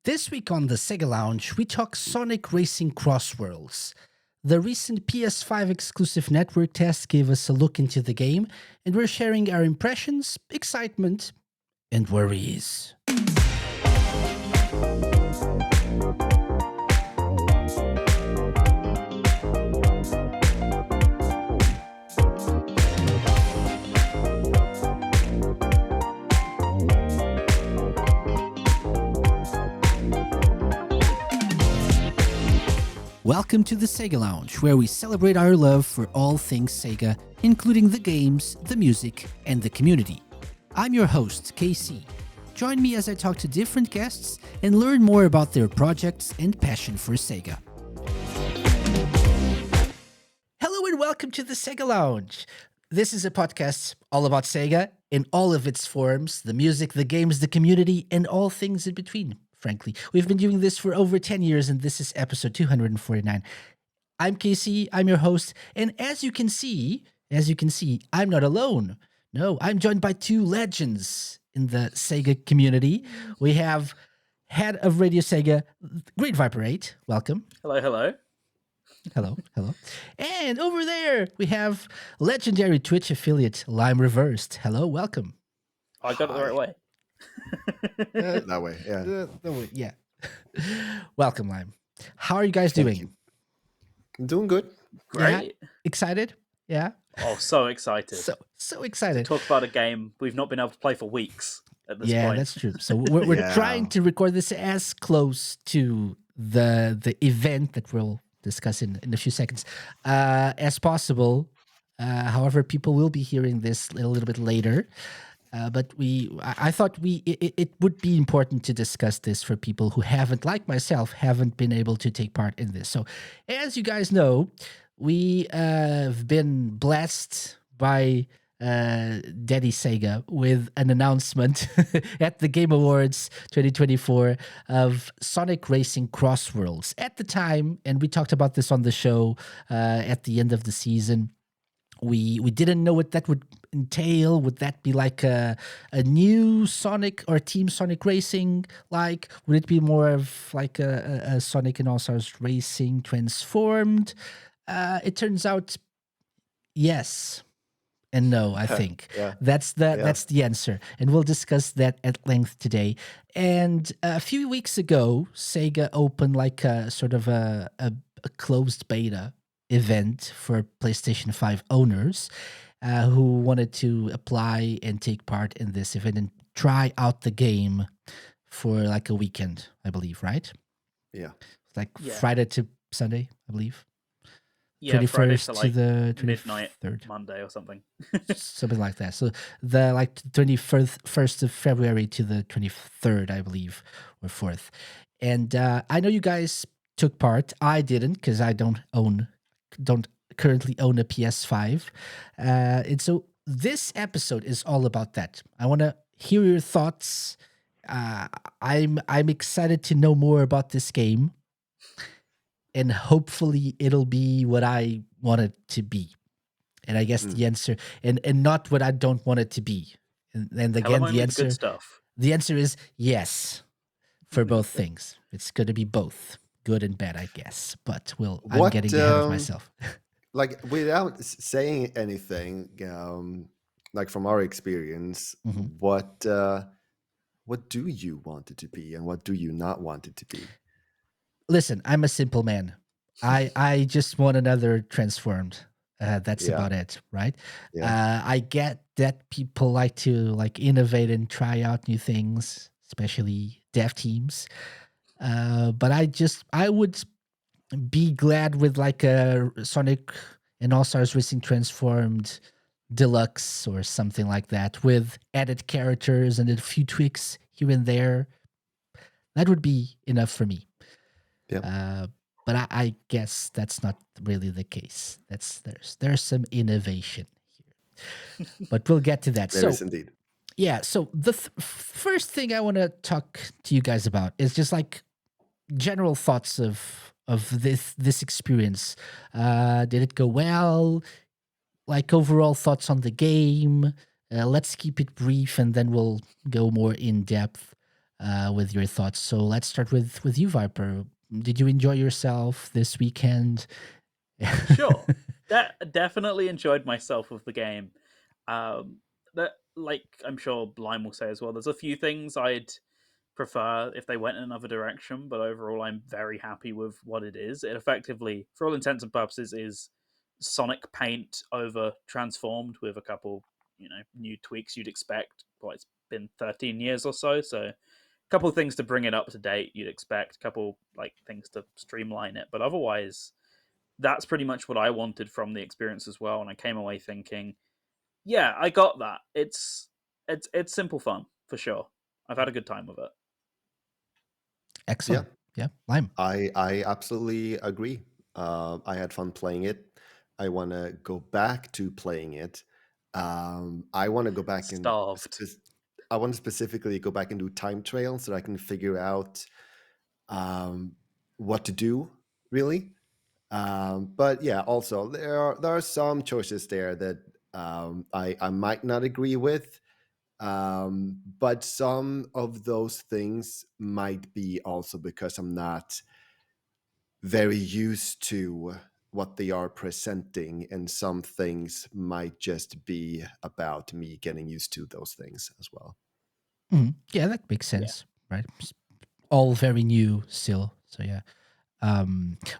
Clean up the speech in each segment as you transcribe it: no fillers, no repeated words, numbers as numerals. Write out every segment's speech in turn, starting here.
This week on the Sega Lounge, we talk Sonic Racing CrossWorlds. The recent PS5 exclusive network test gave us a look into the game, and we're sharing our impressions, excitement, and worries. Welcome to the Sega Lounge, where we celebrate our love for all things Sega, including the games, the music, and the community. I'm your host, KC. Join me as I talk to different guests and learn more about their projects and passion for Sega. Hello and welcome to the Sega Lounge. This is a podcast all about Sega in all of its forms, the music, the games, the community, and all things in between. Frankly, we've been doing this for over 10 years, and this is episode 249. I'm KC, I'm your host, and as you can see, I'm not alone. No, I'm joined by two legends in the Sega community. We have head of Radio Sega, GreenViper8. Welcome. Hello. Hello. And over there, we have legendary Twitch affiliate, LimeReversed. Hello, welcome. I got it the right way. That way, yeah. Welcome, Lime. How are you guys doing? You. I'm doing good. Great. Yeah? Excited? Yeah. Oh, so excited. So excited. Talk about a game we've not been able to play for weeks at this point. Yeah, that's true. So we're trying to record this as close to the event that we'll discuss in a few seconds as possible. However, people will be hearing this a little bit later. But I thought it would be important to discuss this for people who haven't, like myself, haven't been able to take part in this. So, as you guys know, we have been blessed by Daddy Sega with an announcement at the Game Awards 2024 of Sonic Racing CrossWorlds. At the time, and we talked about this on the show at the end of the season, we didn't know what that would entail. Would that be like a new Sonic or Team Sonic Racing? Like, would it be more of like a Sonic and All-Stars Racing transformed? It turns out, yes and no. I think that's the answer, and we'll discuss that at length today. And a few weeks ago, Sega opened like a sort of a closed beta event for PlayStation 5 owners who wanted to apply and take part in this event and try out the game for like a weekend, I believe, right? Yeah. Friday to Sunday, I believe. Yeah, 21st Friday to like the 23rd. midnight Monday or something. Something like that. So the 21st of February to the 23rd, I believe, or 4th. And I know you guys took part. I didn't because I don't currently own a PS5. And so this episode is all about that. I want to hear your thoughts. I'm excited to know more about this game. And hopefully it'll be what I want it to be. And I guess the answer, and not what I don't want it to be. And again, the answer is yes for both things. It's going to be both. Good and bad, I guess, but I'm getting ahead of myself. Like, without saying anything, like from our experience, what do you want it to be, and what do you not want it to be? Listen, I'm a simple man. I just want another transformed. That's about it, right? Yeah. I get that people like to innovate and try out new things, especially dev teams. But I would be glad with like a Sonic and All-Stars Racing Transformed Deluxe or something like that with added characters and a few tweaks here and there. That would be enough for me. Yeah. But I guess that's not really the case. There's some innovation here. But we'll get to that. There is indeed. Yeah, so the first thing I want to talk to you guys about is just like general thoughts of this experience. Did it go well? Like overall thoughts on the game. Let's keep it brief and then we'll go more in depth. with your thoughts. So let's start with you, Viper. Did you enjoy yourself this weekend? Sure. That definitely enjoyed myself with the game. That, like I'm sure Lime will say as well, there's a few things I'd prefer if they went in another direction, but overall I'm very happy with what it is. It effectively, for all intents and purposes, is Sonic Paint over transformed with a couple, new tweaks you'd expect. Well, it's been 13 years or so, so a couple of things to bring it up to date you'd expect, a couple things to streamline it, but otherwise that's pretty much what I wanted from the experience as well. And I came away thinking, yeah, I got that. It's simple fun for sure. I've had a good time with it. Excellent. Yeah, Lime. I absolutely agree. I had fun playing it. I want to go back to playing it. I want to go back Starved. I want to specifically go back and do time trails so that I can figure out what to do, really. But yeah, also there are some choices there that I might not agree with. But some of those things might be also because I'm not very used to what they are presenting, and some things might just be about me getting used to those things as well. Yeah, that makes sense, right? All very new still. So yeah.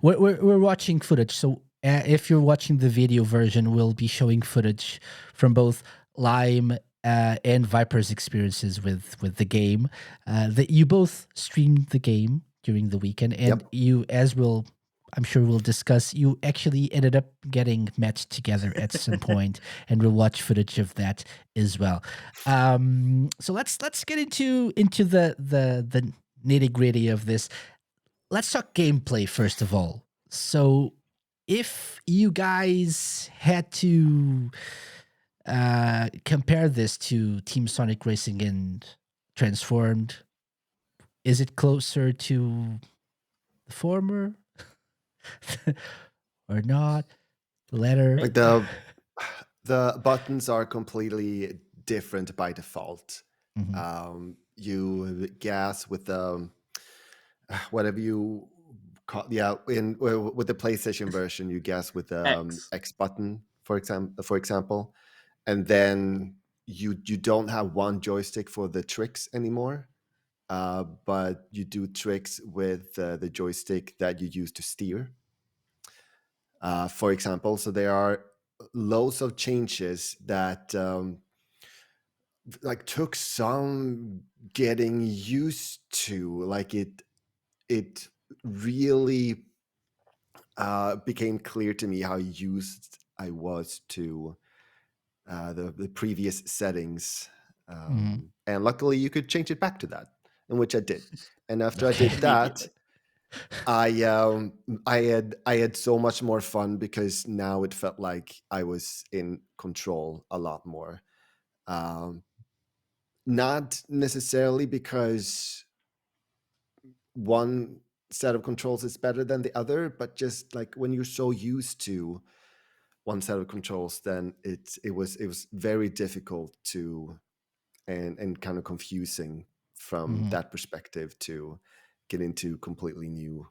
We're watching footage. So if you're watching the video version, we'll be showing footage from both Lime and Viper's experiences with the game. That you both streamed the game during the weekend, and you, as I'm sure we'll discuss, you actually ended up getting matched together at some point, and we'll watch footage of that as well. So let's get into the nitty gritty of this. Let's talk gameplay first of all. So, if you guys had to compare this to Team Sonic Racing and Transformed, is it closer to the former or not? The latter? Like the buttons are completely different by default. You gas with the whatever you call, with the PlayStation version, you gas with the X button, for example, and then you don't have one joystick for the tricks anymore, but you do tricks with the joystick that you use to steer, for example. So there are loads of changes that took some getting used to. Like it really became clear to me how used I was to the previous settings, and luckily you could change it back to that, in which I did. And after I did that, I had so much more fun because now it felt like I was in control a lot more. Not necessarily because one set of controls is better than the other, but just like when you're so used to one set of controls, then it was very difficult to and kind of confusing from that perspective to get into completely new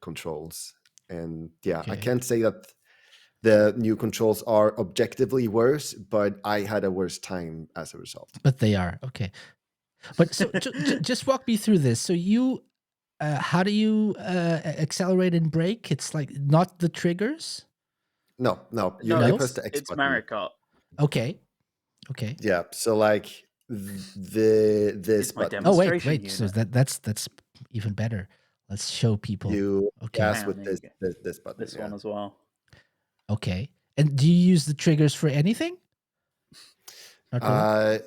controls. And I can't say that the new controls are objectively worse, but I had a worse time as a result. But they are okay. But so just walk me through this. So you, how do you accelerate and brake? It's like not the triggers. No. You press the X it's button. Mario Kart. Okay. Yeah. So like this button. Oh wait. Unit. So that's even better. Let's show people. You gas with this button. This one as well. Okay. And do you use the triggers for anything? Not really?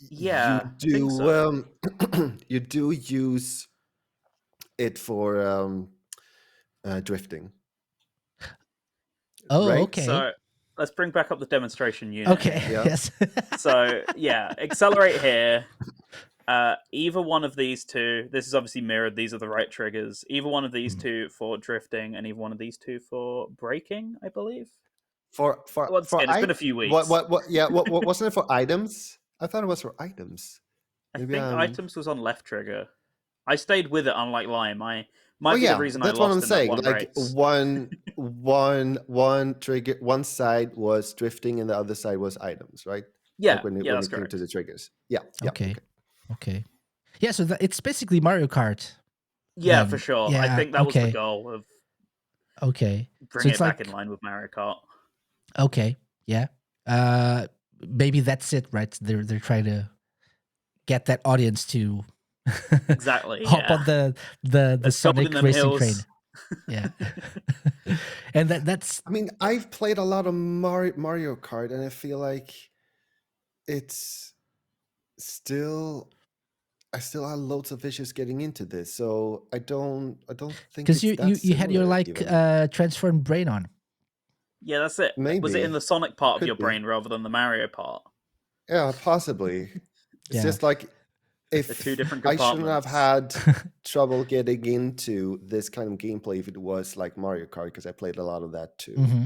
Yeah, you do. I think so. You do use it for drifting. Oh, right? okay. So let's bring back up the demonstration unit. Okay. Yes. So accelerate here. Either one of these two. This is obviously mirrored. These are the right triggers. Either one of these two for drifting, and either one of these two for braking, I believe. It's been a few weeks. What? Yeah. What wasn't it for items? I thought it was for items. I Maybe think I'm. items was on left trigger. I stayed with it, unlike Lime. I Oh might be the yeah, reason I that's what I'm lost in that saying. one Like race. one trigger, one side was drifting, and the other side was items, right? Yeah, Like when yeah, that's it came correct. to the triggers. Yeah. Okay. Yeah, so it's basically Mario Kart. Yeah, then. for sure. Yeah, I think that was the goal of so bringing it's it back like in line with Mario Kart. okay, yeah. Maybe that's it, right? They're trying to get that audience to Exactly. hop Yeah. on the Let's build in Sonic them racing hills. train. Yeah. And that's I mean, I've played a lot of Mario Kart, and I feel like it's still. I still have loads of issues getting into this, so I don't think because it's that you had your similar. like Even transformed brain on. Yeah, that's it. Was it in maybe the Sonic part of could your be. brain rather than the Mario part? Yeah, possibly. It's Yeah. just like They're two if different I shouldn't have compartments. had trouble getting into this kind of gameplay if it was like Mario Kart, because I played a lot of that too. Mm-hmm.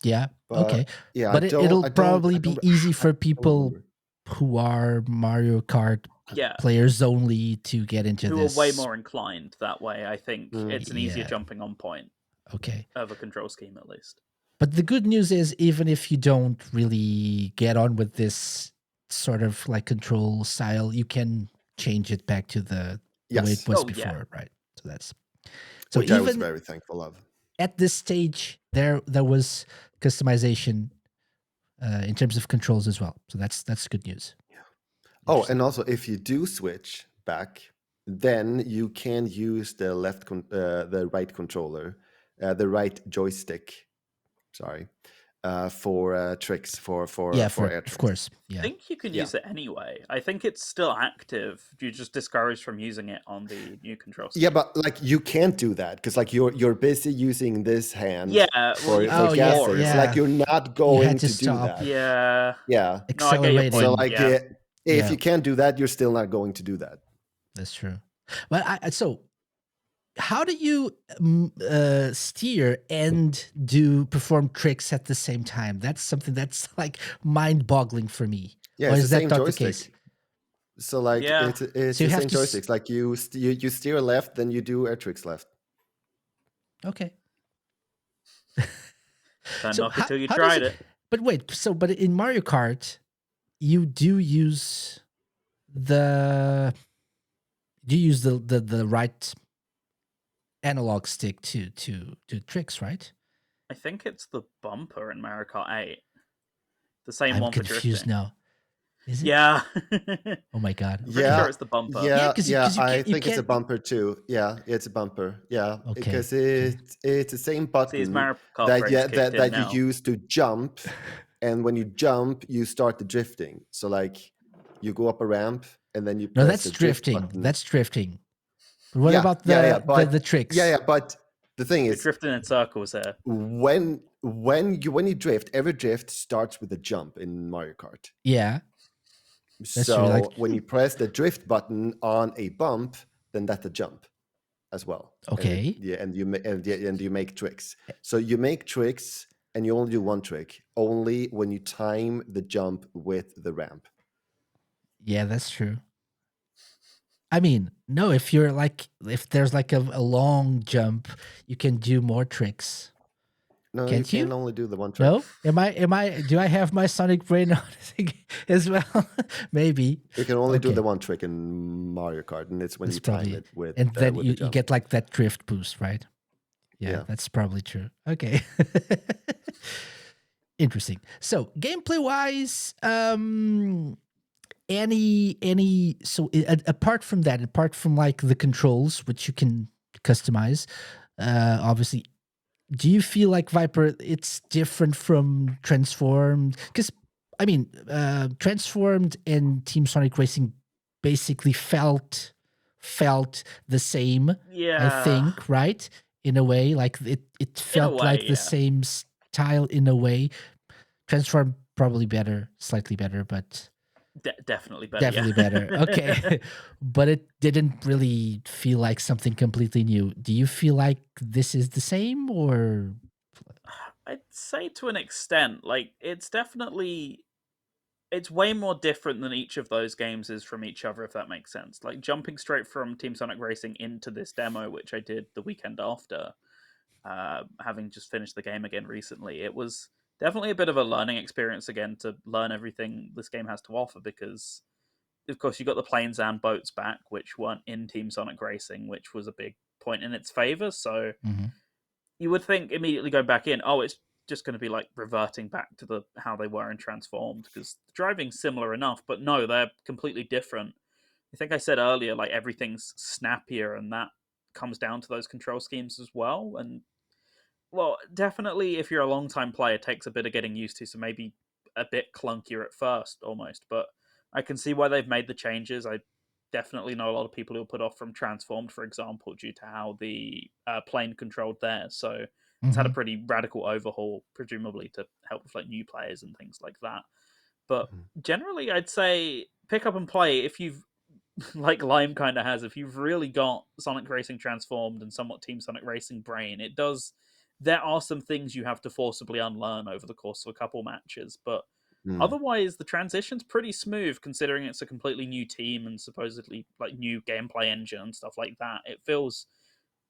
Yeah. Okay. But yeah, But it'll probably I be don't, easy for I don't people remember. who are Mario Kart Yeah, players only to get into who this. are way more inclined that way. I think it's an easier Yeah. jumping on point Okay. of a control scheme, at least. But the good news is, even if you don't really get on with this sort of like control style, you can change it back to the way it Yes, was Oh, yeah. before, right? So that's so which I was even very thankful of. at this stage, there was customization in terms of controls as well. So that's good news. Oh, and also if you do switch back, then you can use the the right controller, the right joystick. Sorry, for tricks for Yeah, air tricks. of course. I Yeah. think you can use it anyway. I think it's still active. You're just discouraged from using it on the new control scheme. Yeah, but like you can't do that because like you're busy using this hand for for guessing. So like you're not going to do stop. that. Yeah. Yeah. No, I get your Accelerating. point. So like yeah. if you can't do that, you're still not going to do that. That's true. But so how do you steer and perform tricks at the same time? That's something that's like mind-boggling for me. Yeah, Or it's is the that same not joystick. the case? So like Yeah. it's So you the have same to joysticks. Like you steer left, then you do air tricks left. Okay. Turned off until you does tried it. But wait, but in Mario Kart, you do use the right analog stick to tricks, right? I think it's the bumper in Mario Kart 8. The same I'm one for confused drifting. now. Is it? Yeah. Oh my god. I'm pretty sure it's the bumper. Yeah, because I think it's a bumper too. Yeah, it's a bumper. Yeah, Okay. because it's the same button his Mario Kart that brain's kicked in that now. you use to jump, and when you jump, you start the drifting. So like you go up a ramp and then you press No, that's the drift drifting. button. That's drifting. But what about the tricks? Yeah, but the thing You're is, drifting in circles there. when you drift, every drift starts with a jump in Mario Kart. Yeah. So true, like- when you press the drift button on a bump, then that's a jump as well. Okay. And you make tricks. So you make tricks, and you only do one trick only when you time the jump with the ramp. Yeah, that's true. I mean, no, if there's like a long jump, you can do more tricks. No, Can't you you? can only do the one trick. No? Do I have my Sonic brain on as well? Maybe. You can only do Okay. the one trick in Mario Kart, and it's when That's you time probably it with and then with you the jump. get like that drift boost, right? Yeah. That's probably true. Okay. Interesting. So gameplay wise, apart from that, apart from like the controls, which you can customize, obviously, do you feel like Viper it's different from Transformed? Because I mean, Transformed and Team Sonic Racing basically felt the same. Yeah. I think, right? In a way, like it felt like the same style in a way. Transformed probably better, slightly better, but definitely better. Definitely better. Okay. But it didn't really feel like something completely new. Do you feel like this is the same, or? I'd say to an extent. Like, it's definitely it's way more different than each of those games is from each other, if that makes sense. Like jumping straight from Team Sonic Racing into this demo, which I did the weekend after, having just finished the game again recently, it was definitely a bit of a learning experience again to learn everything this game has to offer, because of course you got the planes and boats back, which weren't in Team Sonic Racing, which was a big point in its favor. So you would think immediately go back in, oh, it's just going to be like reverting back to the how they were in Transformed, because the driving's similar enough, but no, they're completely different. I think I said earlier, like everything's snappier, and that comes down to those control schemes as well. And well, definitely, if you're a long time player, it takes a bit of getting used to, so maybe a bit clunkier at first, almost. But I can see why they've made the changes. I definitely know a lot of people who put off from Transformed, for example, due to how the plane controlled there. So it's had a pretty radical overhaul, presumably to help with like new players and things like that. But generally, I'd say pick up and play if you've like Lime kind of has. If you've really got Sonic Racing Transformed and somewhat Team Sonic Racing brain, it does. There are some things you have to forcibly unlearn over the course of a couple matches, but otherwise the transition's pretty smooth considering it's a completely new team and supposedly like new gameplay engine and stuff like that. It feels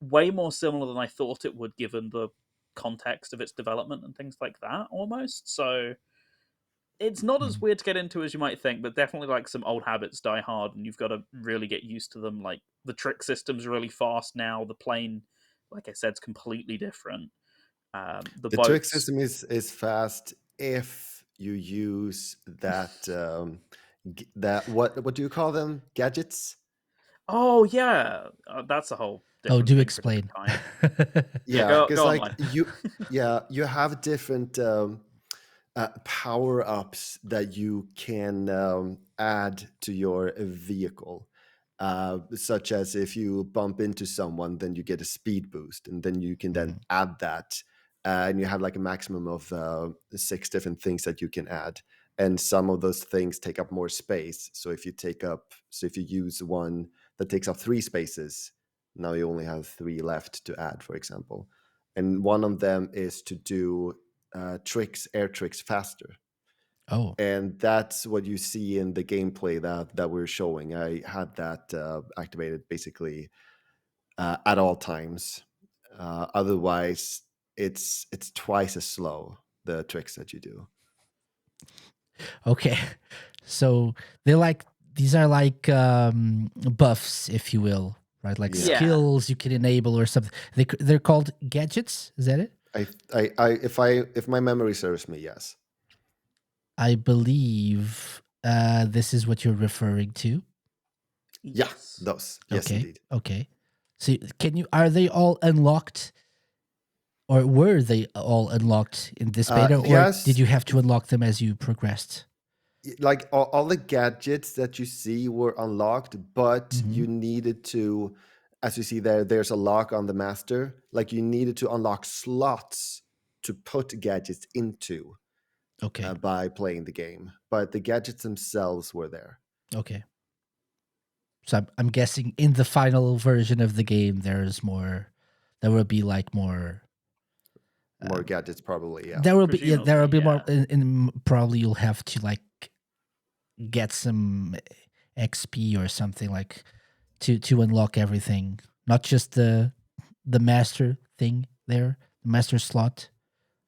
way more similar than I thought it would given the context of its development and things like that almost. So it's not as weird to get into as you might think, but definitely like some old habits die hard and you've got to really get used to them. Like the trick system's really fast now. The plane, like I said, is completely different. The The trick boats. system is fast if you use that that what do you call them? Gadgets? Oh yeah, that's a whole Oh, different do thing for a explain. different time. Yeah, Yeah, because go on, like Lime. you have different power ups that you can add to your vehicle. Such as if you bump into someone, then you get a speed boost, and then you can then add that, and you have like a maximum of 6 different things that you can add, and some of those things take up more space. So if you use one that takes up 3 spaces, now you only have 3 left to add, for example. And one of them is to do air tricks faster. Oh, And that's what you see in the gameplay that we're showing. I had that activated basically at all times. Otherwise, it's twice as slow, the tricks that you do. okay. So these are like buffs, if you will, right? Like Yeah. skills you can enable or something. They're called gadgets. Is that it? If my memory serves me, yes. I believe this is what you're referring to. Yeah, Yes. those. Yes, Okay. indeed. Okay. So are they all unlocked, or were they all unlocked in this beta, or yes. did you have to unlock them as you progressed? Like all the gadgets that you see were unlocked, but you needed to, as you see there's a lock on the master. Like you needed to unlock slots to put gadgets into Okay. by playing the game. But the gadgets themselves were there. Okay. So I'm guessing in the final version of the game, there will be like more. More gadgets, probably. Yeah. There will be there will Presumably, be more, yeah. and probably you'll have to like get some XP or something like to unlock everything, not just the master thing there, the master slot,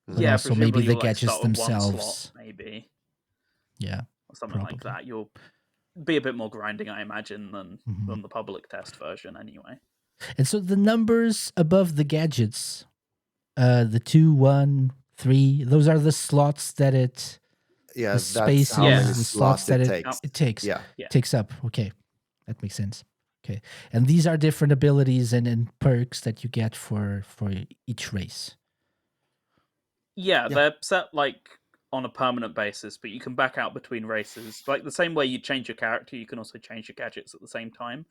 but Yeah, also maybe presumably the you'll like gadgets start with one slot, themselves. maybe, Yeah, or something like probably. that. You'll be a bit more grinding, I imagine, Mhm. than the public test version, anyway. And so the numbers above the gadgets, the 2, 1, 3, those are the slots that Yeah, the that's how many spaces, the Yeah. slots slots that it it takes. it takes Yeah. Yeah. takes up. Okay, that makes sense. Okay, and these are different abilities and perks that you get for each race. Yeah, Yeah. they're set like on a permanent basis, but you can back out between races. Like the same way you change your character, you can also change your gadgets at the same time.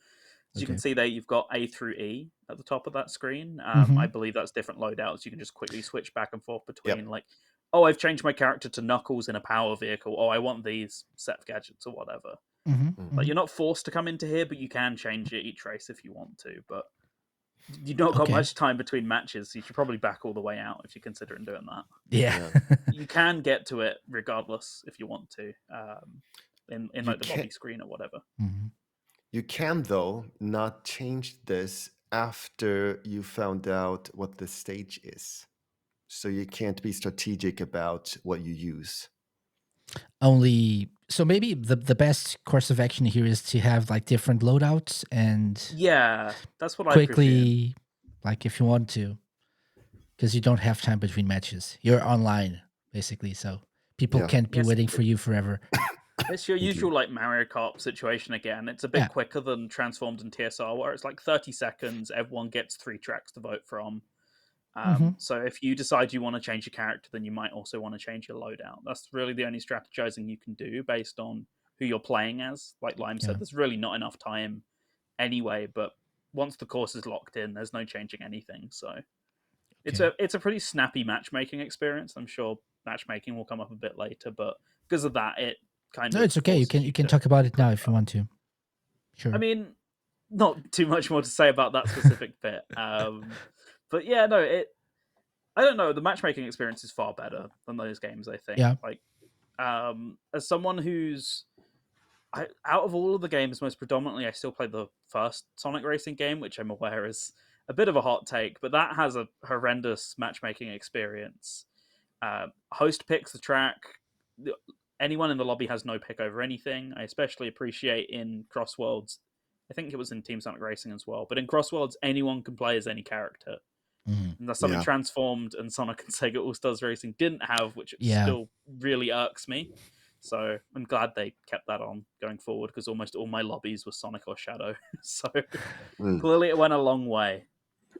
As you can Okay. see there, you've got A through E at the top of that screen. I Mhm. believe that's different loadouts. You can just quickly switch back and forth between, Yep. like, oh, I've changed my character to Knuckles in a power vehicle. Oh, I want these set of gadgets or whatever. Mhm. Like, Mhm. you're not forced to come into here, but you can change it each race if you want to. But You've not got Okay. much time between matches, so you should probably back all the way out if you're considering doing that. Yeah. You can get to it regardless if you want to, in You like the can lobby screen or whatever. you can though not change this after you found out what the stage is. So you can't be strategic about what you use. Only so maybe the best course of action here is to have like different loadouts and Yeah, that's what I presume. quickly, like if you want to, because you don't have time between matches. You're online basically, so people Yeah. can't be Yes, waiting for you forever. it's your Thank you. usual like Mario Kart situation again. It's a bit Yeah. quicker than Transformed and TSR, where it's like 30 seconds. Everyone gets 3 tracks to vote from. So if you decide you want to change your character, then you might also want to change your loadout. That's really the only strategizing you can do based on who you're playing as. Like Lime said, Yeah. there's really not enough time anyway. But once the course is locked in, there's no changing anything. So it's Okay. a pretty snappy matchmaking experience. I'm sure matchmaking will come up a bit later, but because of that, it kind No, of it's okay. You forces can you you can to talk about it now if you prefer. want to. Sure. I mean, not too much more to say about that specific bit. But yeah, no, I don't know. The matchmaking experience is far better than those games. I think. Yeah. Like, as someone who's out of all of the games, most predominantly, I still play the first Sonic Racing game, which I'm aware is a bit of a hot take, but that has a horrendous matchmaking experience. Host picks the track. Anyone in the lobby has no pick over anything. I especially appreciate in CrossWorlds. I think it was in Team Sonic Racing as well, but in CrossWorlds, anyone can play as any character. And that's something Yeah. Transformed and Sonic and Sega All Stars Racing didn't have, which Yeah. still really irks me. So I'm glad they kept that on going forward because almost all my lobbies were Sonic or Shadow. So clearly it went a long way,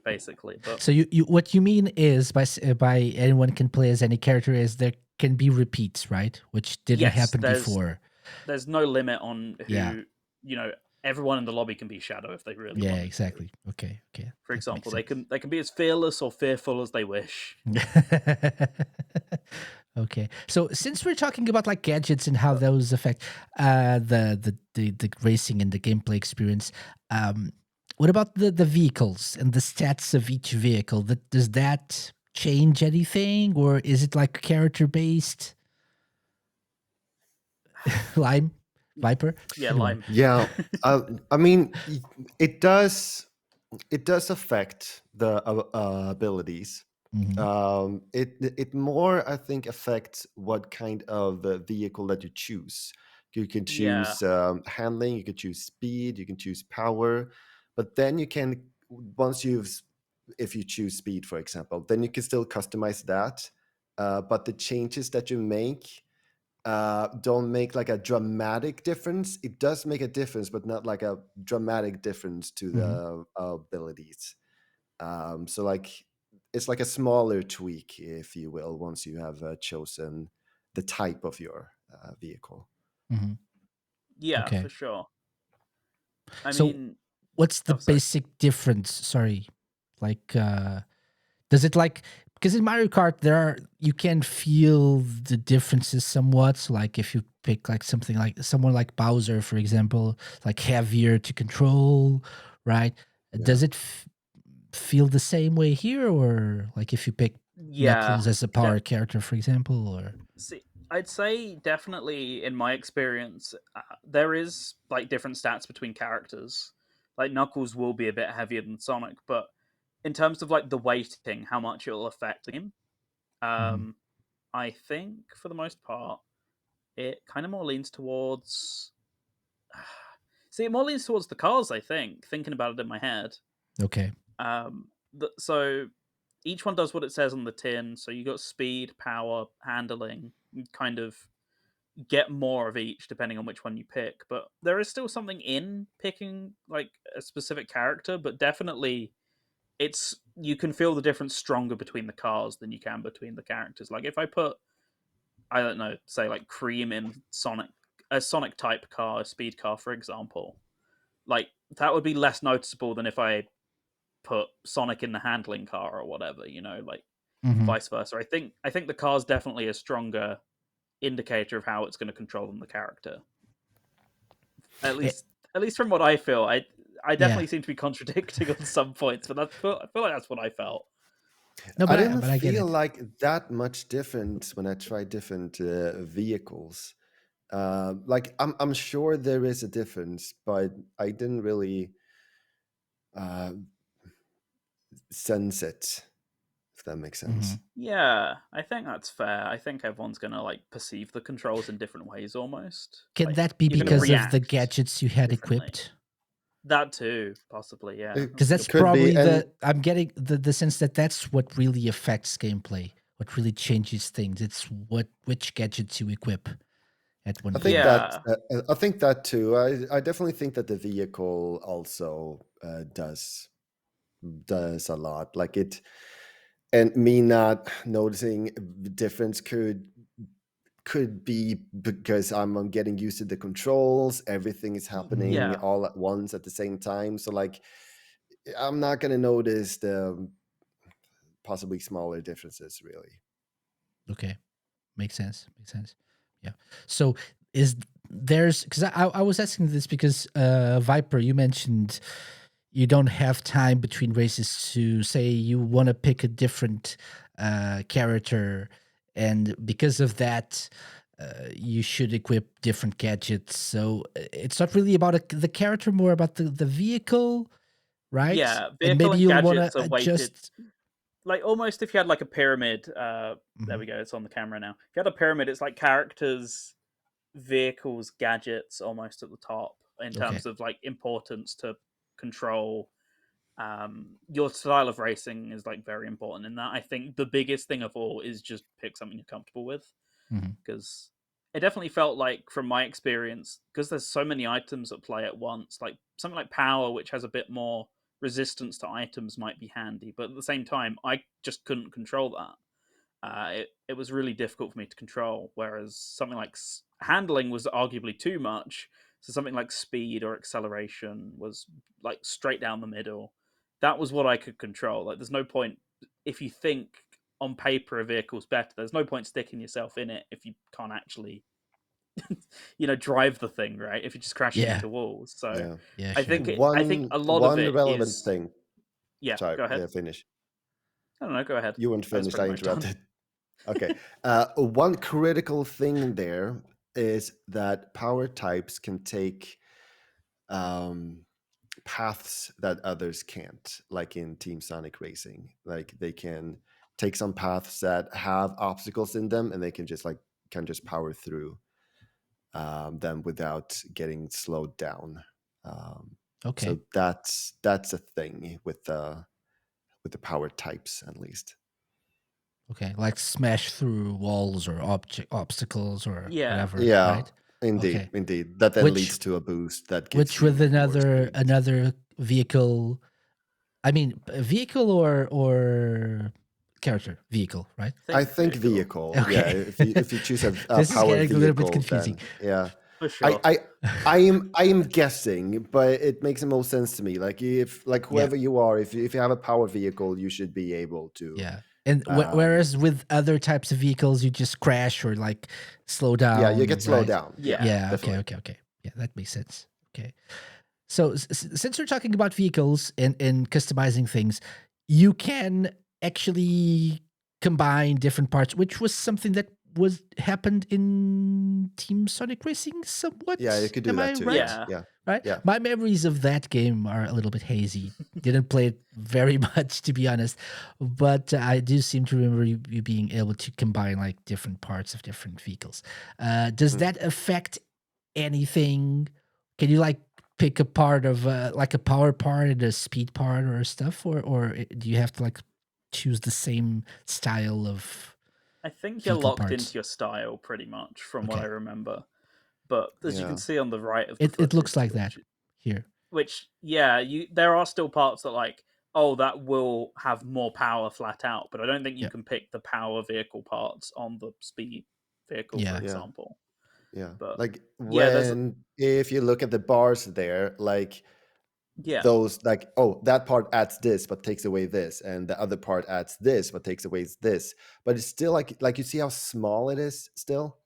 basically. But So you what you mean is by anyone can play as any character is there can be repeats, right? Which didn't yes, happen before. there's no limit on Yeah. who, everyone in the lobby can be Shadow if they really Yeah, want exactly. Okay. For That makes example, they sense. can be as fearless or fearful as they wish. Okay. So since we're talking about like gadgets and how those affect the racing and the gameplay experience, what about the vehicles and the stats of each vehicle? Does that change anything, or is it like character based? Lime, Viper, Yeah, anyone? Lime. Yeah. I mean, it does affect the abilities. Mhm. It more, I think, affects what kind of vehicle that you choose. You can Yeah, choose handling, you can choose speed, you can choose power, but then you can once you've if you choose speed, for example, then you can still customize that. But the changes that you make don't make like a dramatic difference. It does make a difference, but not like a dramatic difference to Mhm. the abilities. So like it's like a smaller tweak, if you will, once you have chosen the type of your vehicle. Mhm. yeah, Okay. for sure. I So mean, what's the oh, sorry. basic difference? Sorry. Like does it like because in Mario Kart there are you can feel the differences somewhat. So like if you pick like something like someone like Bowser, for example, like heavier to control, right? Yeah. Does it feel the same way here, or like if you pick Yeah, Knuckles as a power character, for example, or see, I'd say definitely in my experience, there is like different stats between characters. Like Knuckles will be a bit heavier than Sonic, but in terms of like the weighting, how much it will affect him, Mhm. um, I think for the most part, it kind of more leans towards. See, it more leans towards the cars. I think thinking about it in my head. Okay. So each one does what it says on the tin. So you got speed, power, handling. You kind of get more of each depending on which one you pick. But there is still something in picking like a specific character, but definitely it's you can feel the difference stronger between the cars than you can between the characters. Like if I put I don't know, say like Cream in Sonic a Sonic type car, a speed car, for example, like that would be less noticeable than if I put Sonic in the handling car or whatever, like Mhm. vice versa. I think the car's definitely a stronger indicator of how it's going to control than the character. At Eh, least at least from what I feel. I definitely seem to be contradicting on some points, but I feel like that's what I felt. No, I but didn't I get feel it. like that much different when I tried different vehicles. Like I'm sure there is a difference, but I didn't really uh, sense it. If that makes sense. Yeah, I think that's fair. I think everyone's gonna like perceive the controls in different ways almost. Can Like that be you're gonna because of the react gadgets you had differently. equipped? That too, possibly, yeah. It Because That's a that's good could point. be, probably and I'm getting the sense that that's what really affects gameplay, what really changes things. It's which gadgets you equip at one I think point. that Yeah. I think that too. I definitely think that the vehicle also does a lot. Like it, and me not noticing the difference could be because I'm getting used to the controls. Everything is happening Yeah. all at once at the same time. So like, I'm not gonna notice the possibly smaller differences really. Okay, makes sense. Makes sense. Yeah. So is there's because I was asking this because Viper, you mentioned you don't have time between races to say you want to pick a different character, and because of that. You should equip different gadgets. So it's not really about the character, more about the vehicle, right? Yeah. And Vehicle maybe and you'll want gadgets to are weighted adjust. like almost if you had like a pyramid, there Mhm. we go, it's on the camera now. If you had a pyramid, it's like characters, vehicles, gadgets almost at the top in Okay. terms of like importance to control. Your style of racing is like very important in that. I think the biggest thing of all is just pick something you're comfortable with, Mhm. because it definitely felt like from my experience, because there's so many items at play at once, like something like power, which has a bit more resistance to items, might be handy, but at the same time I just couldn't control that. It was really difficult for me to control, whereas something like handling was arguably too much. So something like speed or acceleration was like straight down the middle. That was what I could control. Like, there's no point if you think on paper a vehicle's better. There's no point sticking yourself in it if you can't actually, drive the thing right. If you're just crashing Yeah. into walls. So Yeah. Yeah, I sure. think a lot of One it relevant is. thing. Yeah. Sorry, Go ahead. yeah, finish. I don't know. Go ahead. You weren't I was finished. pretty I much done. interrupted. Okay. One critical thing there is that power types can take um, paths that others can't, like in Team Sonic Racing. Like they can take some paths that have obstacles in them, and they can just power through them without getting slowed down. Okay. So that's a thing with the power types, at least. Okay. Like smash through walls or obstacles or Yeah. whatever, Yeah, right? indeed, Okay. indeed. That then Which leads to a boost that gives which with you more another speed. another vehicle. I mean, a vehicle or character vehicle, right? I Think think vehicle vehicle. Yeah, Okay. if you choose a This is power getting a little bit vehicle, confusing. then yeah. for I sure. I I am guessing, but it makes the most sense to me. Like if Yeah. whoever you are, if you have a power vehicle, you should be able to. Yeah. And Um, whereas with other types of vehicles, you just crash or like slow yeah, you get down, slowed right? down. Yeah, Yeah. Yeah. Okay. definitely. Okay. Okay. Yeah, that makes sense. Okay. So since we're talking about vehicles and customizing things, you can actually combine different parts, which was something that was happened in Team Sonic Racing Yeah, you somewhat. could do Am I that too. Yeah, right? Yeah. yeah, Right? yeah. My memories of that game are a little bit hazy. Didn't play it very much, to be honest, but I do seem to remember you being able to combine like different parts of different vehicles. Does Mhm. that affect anything? Can you like pick a part of like a power part and a speed part or stuff, or do you have to like choose the same style of I think you're vehicle locked into parts? your style pretty much from what I Okay, remember. But as you can Yeah. see on the right of the it looks footage, like that here. which yeah, there are still parts that like, oh, that will have more power flat out, but I don't think you Yeah, can pick the power vehicle parts on the speed vehicle, for yeah, Yeah. example. Yeah. But Like yeah, there's if you look at the bars there, like yeah. those, like, oh, that part adds this but takes away this, and the other part adds this but takes away this, but it's still like you see how small it is still,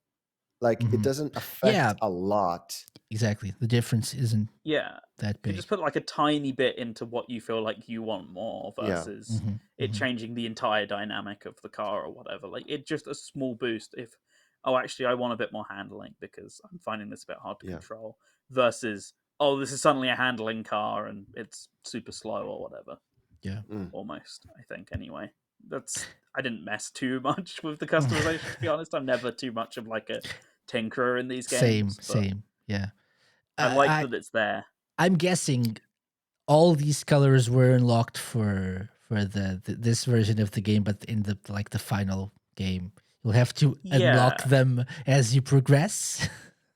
like it hmm doesn't affect yeah. a lot. exactly. The difference isn't Yeah, that you big. just put like a tiny bit into what you feel like you want more Yeah. versus it Mhm. changing the entire dynamic of the car or whatever. Like it just a small boost if actually I want a bit more handling because I'm finding this a bit hard to Yeah. control versus this is suddenly a handling car and it's super slow or whatever. Yeah. Almost, I think anyway. I didn't mess too much with the customization to be honest. I'm never too much of like a tinkerer in these Same, games, but same. Yeah. I like I that it's there. I'm guessing all these colors were unlocked for this version of the game, but in the like the final game, you'll have to unlock Yeah. them as you progress.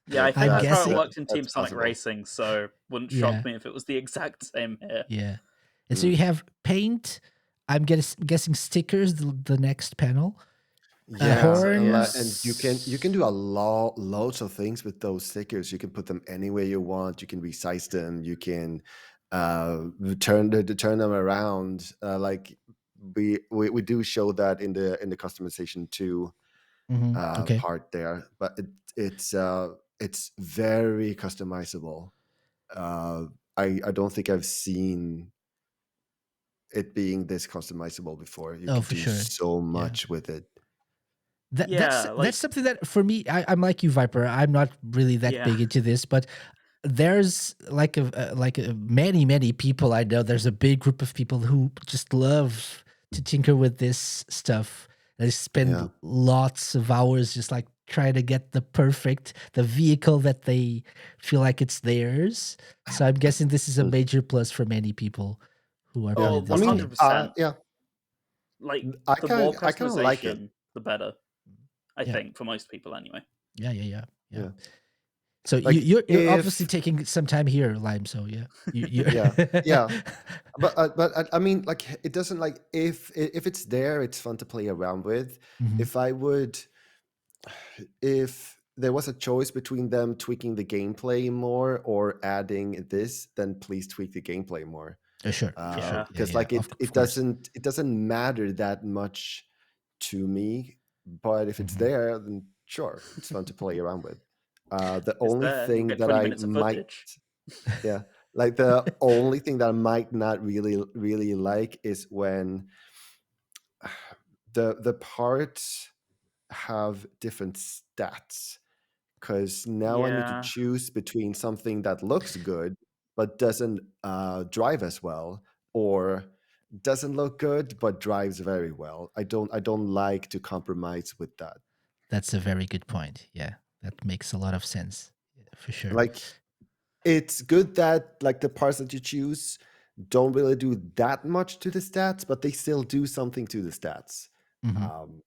Yeah, I think I'm that's how it guessing. works in Team That's Sonic possible. Racing, so wouldn't shock Yeah, me if it was the exact same here. yeah. And so you have paint. I'm guessing stickers. The next panel. I think Yeah, so, yeah. and you can Horns. do loads of things with those stickers. You can put them anywhere you want. You can resize them. You can turn them around. Like we do show that in the customization too Okay. part there, but it's very customizable. I don't think I've seen it being this customizable before. You Oh, could for do sure. so Yeah. much with it. Yeah, That's like something that for me, I'm like you, Viper. I'm not really that yeah. big into this, but there's like many people I know. There's a big group of people who just love to tinker with this stuff. They spend Yeah. lots of hours just like trying to get the vehicle that they feel like it's theirs. So I'm guessing this is a Mm. major plus for many people who are Yeah. playing Oh, I this mean, game. 100%. yeah. Like I the more kind of like it. customization, the better. I Yeah, think for most people anyway. yeah. Yeah. So Like you're obviously if taking some time here, Lime. So yeah, you yeah, yeah. But I mean, like it doesn't like if it's there, it's fun to play around with. Mhm. If I would, if there was a choice between them tweaking the gameplay more or adding this, then please tweak the gameplay more. Sure, for sure. Yeah. Because Yeah. like Of it course. doesn't matter that much to me. But if it's Mhm. there, then sure, it's fun to play around with. The It's only there. You'll thing get that 20 I minutes of might footage. yeah, like the only thing that I might not really like is when the parts have different stats. Because now I need to Yeah. choose between something that looks good but doesn't drive as well, or doesn't look good but drives very well. I don't like to compromise with that. That's a very good point. Yeah, that makes a lot of sense. Yeah, for sure. Like it's good that like the parts that you choose don't really do that much to the stats, but they still do something to the stats. Hmm. Um,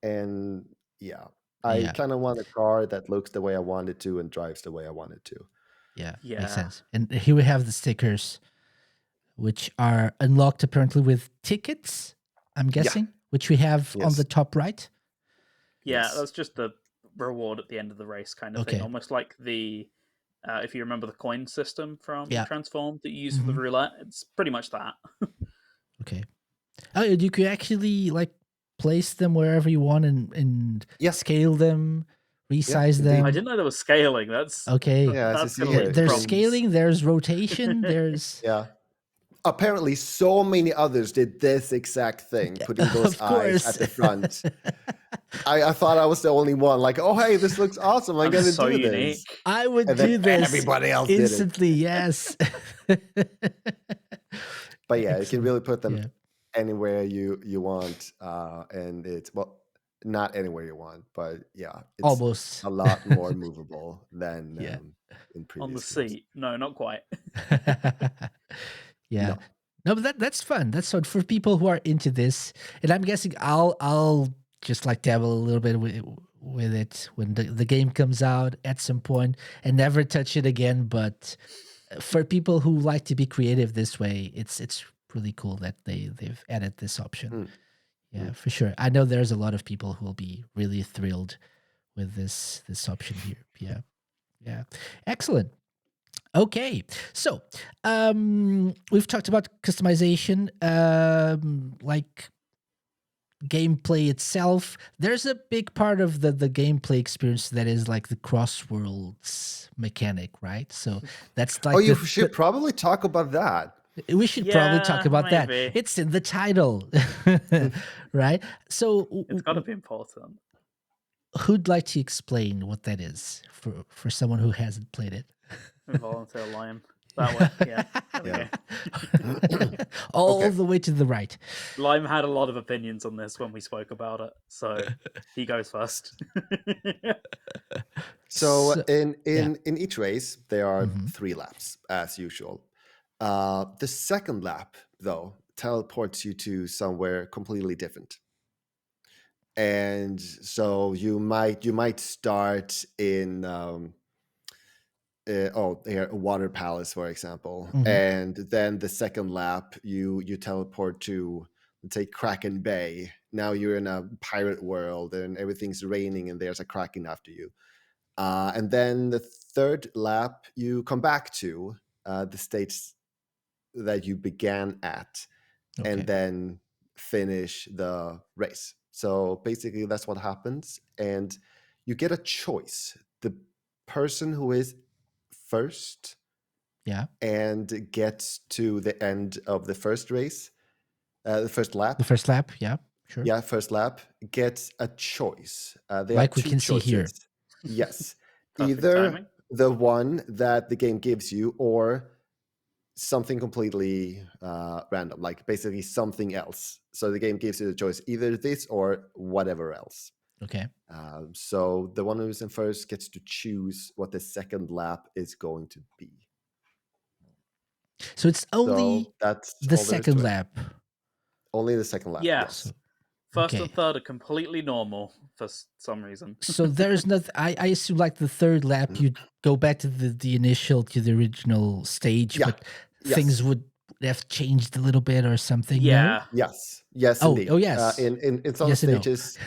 and yeah, I Yeah, kind of want a car that looks the way I want it to and drives the way I want it to. yeah, makes Yeah. sense. And here we have the stickers, which are unlocked apparently with tickets. I'm Yeah. guessing, which we have on the Yes. top right. Yeah, Yes. that's just the reward at the end of the race kind of thing. Okay. Almost like the if you remember the coin system from Yeah. Transform that you use for the Hmm. roulette, it's pretty much that. Okay. Oh, and you could actually like place them wherever you want and Yeah. scale them, Yeah. resize Indeed. I them. didn't know there was scaling. That's Okay. Yeah. As you that's see gonna here, lead to you There's can. problems. scaling, there's rotation, there's Yeah. Apparently, so many others did this exact thing, putting those of eyes course. at the front. I thought I was the only one. Like, oh hey, this looks awesome. I'm I'm gonna so do this, unique. I would and then do this everybody else did it. instantly, yes. But yeah, you can Excellent. really put them Yeah. anywhere you want, and it's well, not anywhere you want, but yeah, it's Almost. a lot more movable than Yeah. in On the previous games. seat. No, not quite. Yeah. No, No, but that's fun. That's fun for people who are into this. And I'm guessing I'll just like dabble a little bit with it when the game comes out at some point and never touch it again. But for people who like to be creative this way, it's really cool that they've added this option. Mm, Yeah, mm. for sure. I know there's a lot of people who will be really thrilled with this option here. Yeah. Yeah. Excellent. Okay, so we've talked about customization. Like gameplay itself, there's a big part of the gameplay experience that is like the CrossWorlds mechanic, right? So that's like you should probably talk about that. we should probably talk about that. maybe. It's in the title, right? So It's got to be important. who'd like to explain what that is for someone who hasn't played it? Volunteer Lime. That way, yeah. Yeah. All the way to the right. Lime had a lot of opinions on this when we spoke about it, so he goes first. So in each race there are 3 laps as usual. The second lap, though, teleports you to somewhere completely different. And so you might start in a water palace, for example, and then the second lap you teleport to, let's say, Kraken Bay. Now you're in a pirate world and everything's raining and there's a kraken after you. And then the third lap you come back to the stage that you began at, and then finish the race. So basically that's what happens, and you get a choice. The person who is first and gets to the end of the first race, the first lap, first lap, gets a choice. They like have 2 we can choices. See here. Yes. Either timing. The one that the game gives you, or something completely random, like basically something else. So the game gives you the choice, either this or whatever else. Okay. So the one who's in first gets to choose what the second lap is going to be. So it's only that's the second lap. Only the second lap. Yeah. Yes. First and third are completely normal for some reason. So there's nothing. I assume like the third lap, you go back to the original stage, but things would have changed a little bit or something. Yeah. No? Yes. Indeed. Oh, yes. In some stages.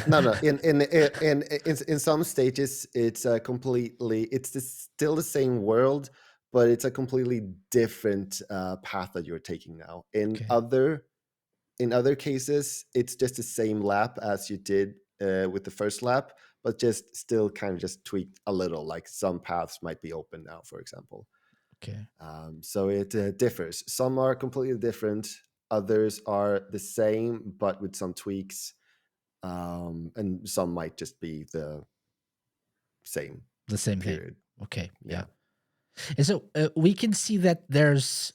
No. In some stages, it's still the same world, but it's a completely different path that you're taking now. In other cases, it's just the same lap as you did with the first lap, but just still kind of just tweaked a little. Like some paths might be open now, for example. Okay. So it differs. Some are completely different. Others are the same, but with some tweaks. And some might just be the same. The same period. Thing. Okay. Yeah. And so we can see that there's,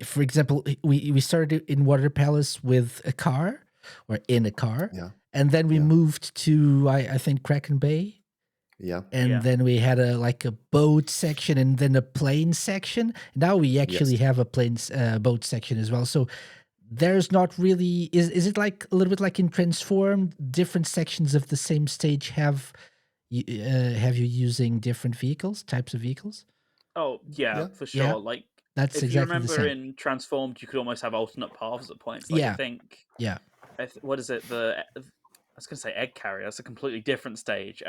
for example, we started in Water Palace with a car, or in a car, and then we moved to I think Kraken Bay. And then we had a boat section and then a plane section. Now we actually have a boat section as well. So there's not really is it like a little bit like in Transformed, different sections of the same stage have you using different types of vehicles? Oh yeah, for sure. Yeah. Like that's if exactly you remember the same. in Transformed, you could almost have alternate paths at points. Like I think what is it? I was going to say egg carrier. That's a completely different stage.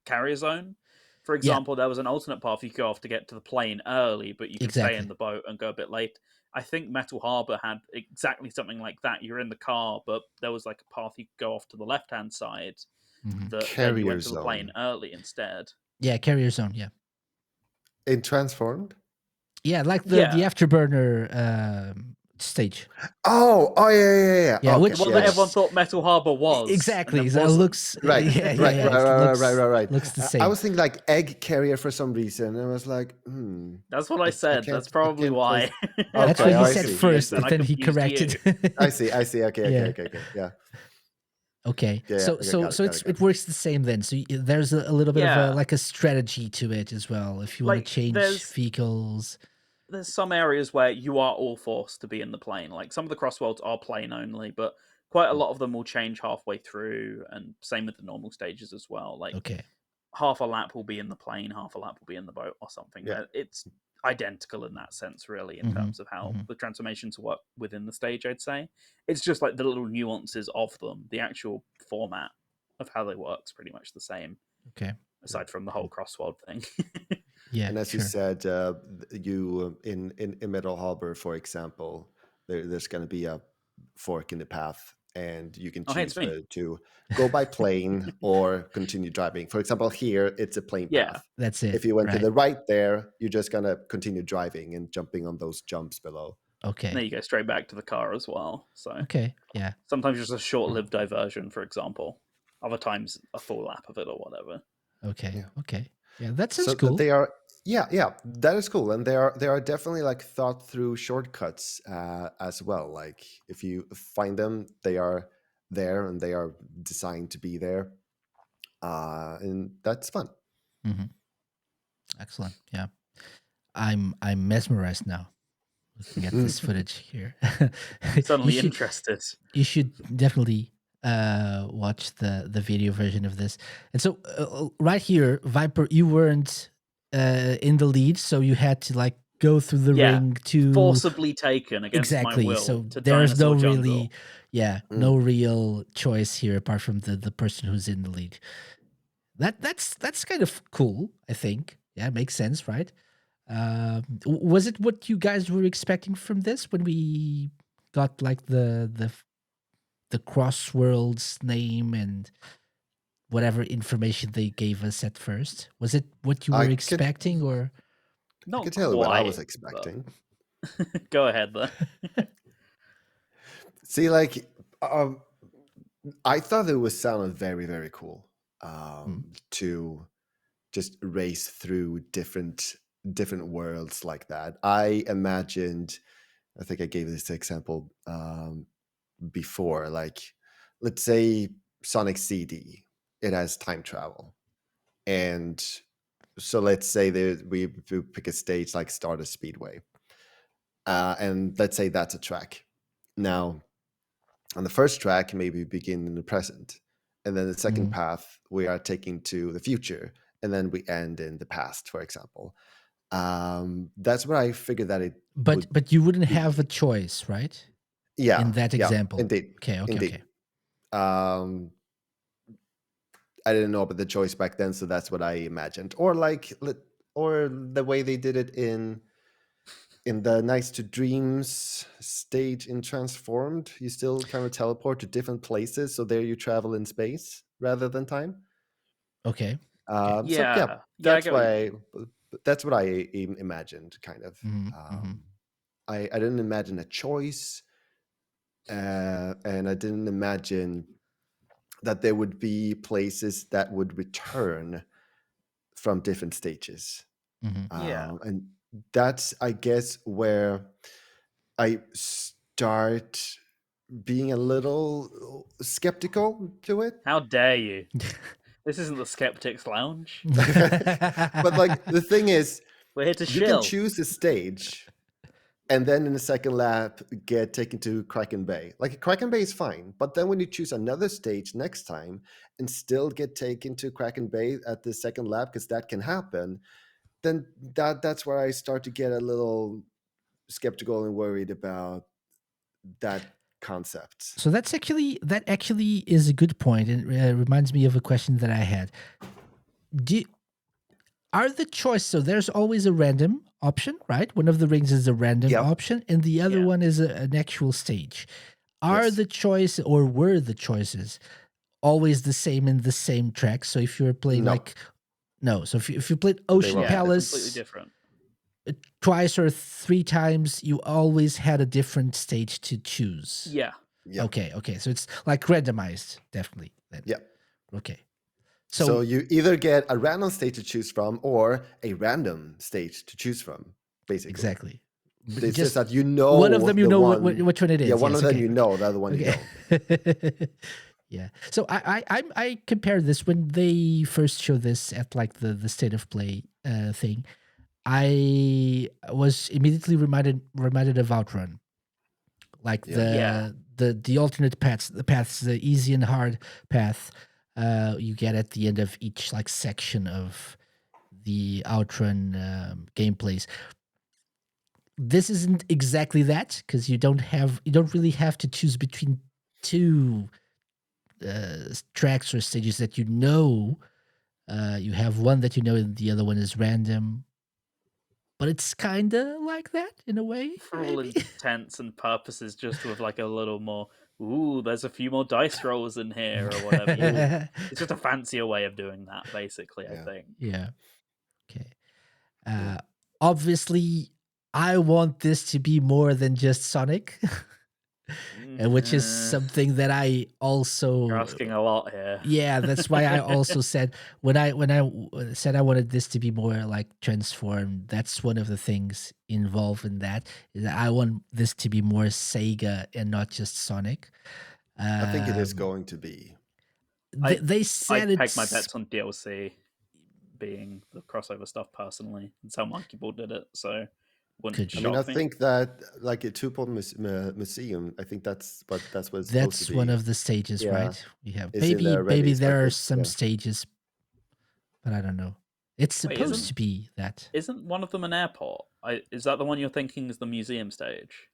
Carrier zone, for example, there was an alternate path you could go off to get to the plane early, but you could stay in the boat and go a bit late. I think Metal Harbor had exactly something like that. You're in the car, but there was like a path you could go off to the left-hand side. That then you went to the plane early instead. Yeah, carrier zone. Yeah. In Transformed. Yeah, like the Afterburner stage. Oh yeah. Yeah, okay. Well, everyone thought Metal Harbor was exactly. So it looks right. Right. Looks the same. I was thinking like egg carrier for some reason, and I was like, That's what I said. That's probably why. That's what he said first, but then he corrected. I see. Okay. Yeah. Okay. So it works the same then. So there's a little bit of a strategy to it as well. If you want to change vehicles. There's some areas where you are all forced to be in the plane. Like some of the CrossWorlds are plane only, but quite a lot of them will change halfway through, and same with the normal stages as well. Like half a lap will be in the plane, half a lap will be in the boat or something. Yeah. It's identical in that sense, really, in terms of how the transformations work within the stage, I'd say. It's just like the little nuances of them. The actual format of how they work is pretty much the same. Okay. Aside from the whole CrossWorld thing. Yeah, and as you said, you in Metal Harbor, for example, there's going to be a fork in the path, and you can Oh, hey, it's choose me. whether to go by plane or continue driving. For example, here it's a plane Yeah. path. That's it. If you went to right? the right there, you're just gonna continue driving and jumping on those jumps below. Okay. And then you go straight back to the car as well. So Okay. Yeah. sometimes just a short-lived diversion, for example. Other times a full lap of it or whatever. Okay. Yeah. Okay. Yeah, that sounds So cool. they are, yeah, that is cool, and there are definitely like thought through shortcuts as well. Like if you find them, they are there and they are designed to be there, and that's fun. hmm Excellent. Yeah. I'm mesmerized now looking at this footage here. Suddenly interested. You should definitely watch the video version of this. And so right here, Viper, you weren't in the lead, so you had to like go through the Yeah, ring to Forcibly taken against my exactly. will So to there's no Dinosaur Jungle. really, no real choice here apart from the person who's in the lead. That's kind of cool, I think. Yeah, it makes sense, right? Was it what you guys were expecting from this when we got like the CrossWorlds name and whatever information they gave us at first? Was it what you I were could expecting, or I Not could tell you what I was quite, expecting. but go ahead though. See, like I thought it was sounded very very cool to just race through different worlds like that. I imagined, I think I gave this example before, like let's say Sonic CD, it has time travel, and so let's say that we pick a stage like Stardust Speedway, and let's say that's a track. Now on the first track, maybe we begin in the present, and then the second path we are taking to the future, and then we end in the past, for example. That's what I figured that it would but you wouldn't be. have a choice, right? Yeah, In that yeah, example. indeed, Okay. indeed. I didn't know about the choice back then, so that's what I imagined. Or like, or the way they did it in the Nights to Dreams stage in Transformed, you still kind of teleport to different places, so there you travel in space rather than time. Okay. So Yeah, I that's get what you why mean. that's what I imagined, kind of. I didn't imagine a choice, and I didn't imagine that there would be places that would return from different stages. Yeah. And that's, I guess, where I start being a little skeptical to it. How dare you? This isn't the Skeptics Lounge. But like the thing is, We're here to you can chill. choose a stage and then in the second lap get taken to Kraken Bay. Like Kraken Bay is fine, but then when you choose another stage next time and still get taken to Kraken Bay at the second lap, because that can happen, then that's where I start to get a little skeptical and worried about that concept. So that actually is a good point, and reminds me of a question that I had. Are the choice, so there's always a random option, right? One of the rings is a random Yep. option, and the other Yeah. one is an actual stage. Are Yes. the choice, or were the choices always the same in the same track? So if you're playing No. so if you played They Ocean were Yeah, they're completely Palace different. twice or three times, you always had a different stage to choose. Yeah. Yeah. Okay. So it's like randomized, definitely. Then. Yeah. Okay. So you either get a random stage to choose from or a random stage to choose from, basically. Exactly. It's just that you know one of them, you the know one, which one it is. Yeah, one Yes, of them okay. you know, the other one you don't. Yeah. So I compared this when they first showed this at like the state of play thing. I was immediately reminded of Outrun, like Yeah. the alternate paths, the easy and hard path you get at the end of each like section of the Outrun gameplays. This isn't exactly that, because you don't really have to choose between two tracks or stages that you know. You have one that you know and the other one is random. but it's kind of like that in a way. For all intents and purposes, just with like a little more. Ooh, there's a few more dice rolls in here, or whatever. It's just a fancier way of doing that, basically. I think. Yeah. Okay. Obviously, I want this to be more than just Sonic, which is something that I also. You're asking a lot here. Yeah, that's why I also said when I said I wanted this to be more like transformed. That's one of the things involved in that. Is that I want this to be more Sega and not just Sonic. I think it is going to be. They said I peg my bets on DLC being the crossover stuff personally, and some Monkey Ball did it, so wouldn't shock me. I mean, I think that like a 2-point museum. I think that's what it's supposed to be. One of the stages, right? We have It's in there already, maybe so there are some stages, but I don't know. It's supposed to be that. Isn't one of them an airport? Is that the one you're thinking is the museum stage?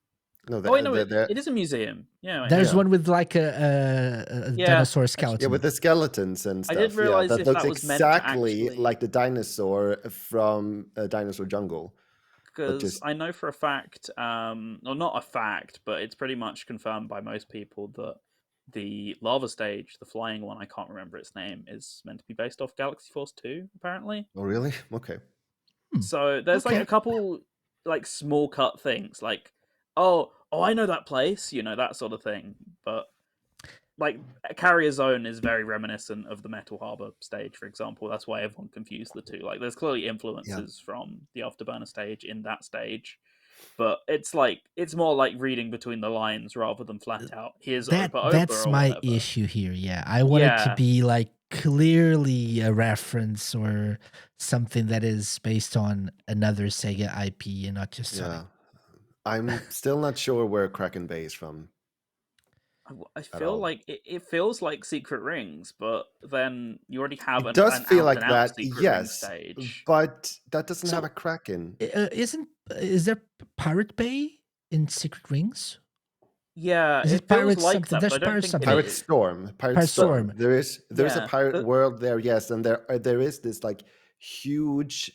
No, it is a museum. Yeah, there's one with like a dinosaur skeleton. Yeah, with the skeletons and stuff. I didn't realize that if looks that was exactly meant to like the dinosaur from Dinosaur Jungle. Because I know for a fact, or not a fact, but it's pretty much confirmed by most people that the lava stage, the flying one, I can't remember its name, is meant to be based off Galaxy Force 2, apparently. Oh, really? Okay. So there's like a couple like small cut things, like oh, I know that place, that sort of thing. But like Carrier Zone is very reminiscent of the Metal Harbor stage, for example. That's why everyone confused the two. Like there's clearly influences from the Afterburner stage in that stage. But it's more like reading between the lines rather than flat out. Here's that's my issue here. Yeah, I want it to be like clearly a reference or something that is based on another Sega IP and not just Sonic. I'm still not sure where Kraken Bay is from. I feel like it feels like Secret Rings, but then you already have it does feel like that, yes, stage. But that doesn't have a Kraken. Is there Pirate Bay in Secret Rings? Yeah, is it Pirate like that? There's Pirate Storm. Pirate Storm. There's a pirate world there, yes, and there is this like huge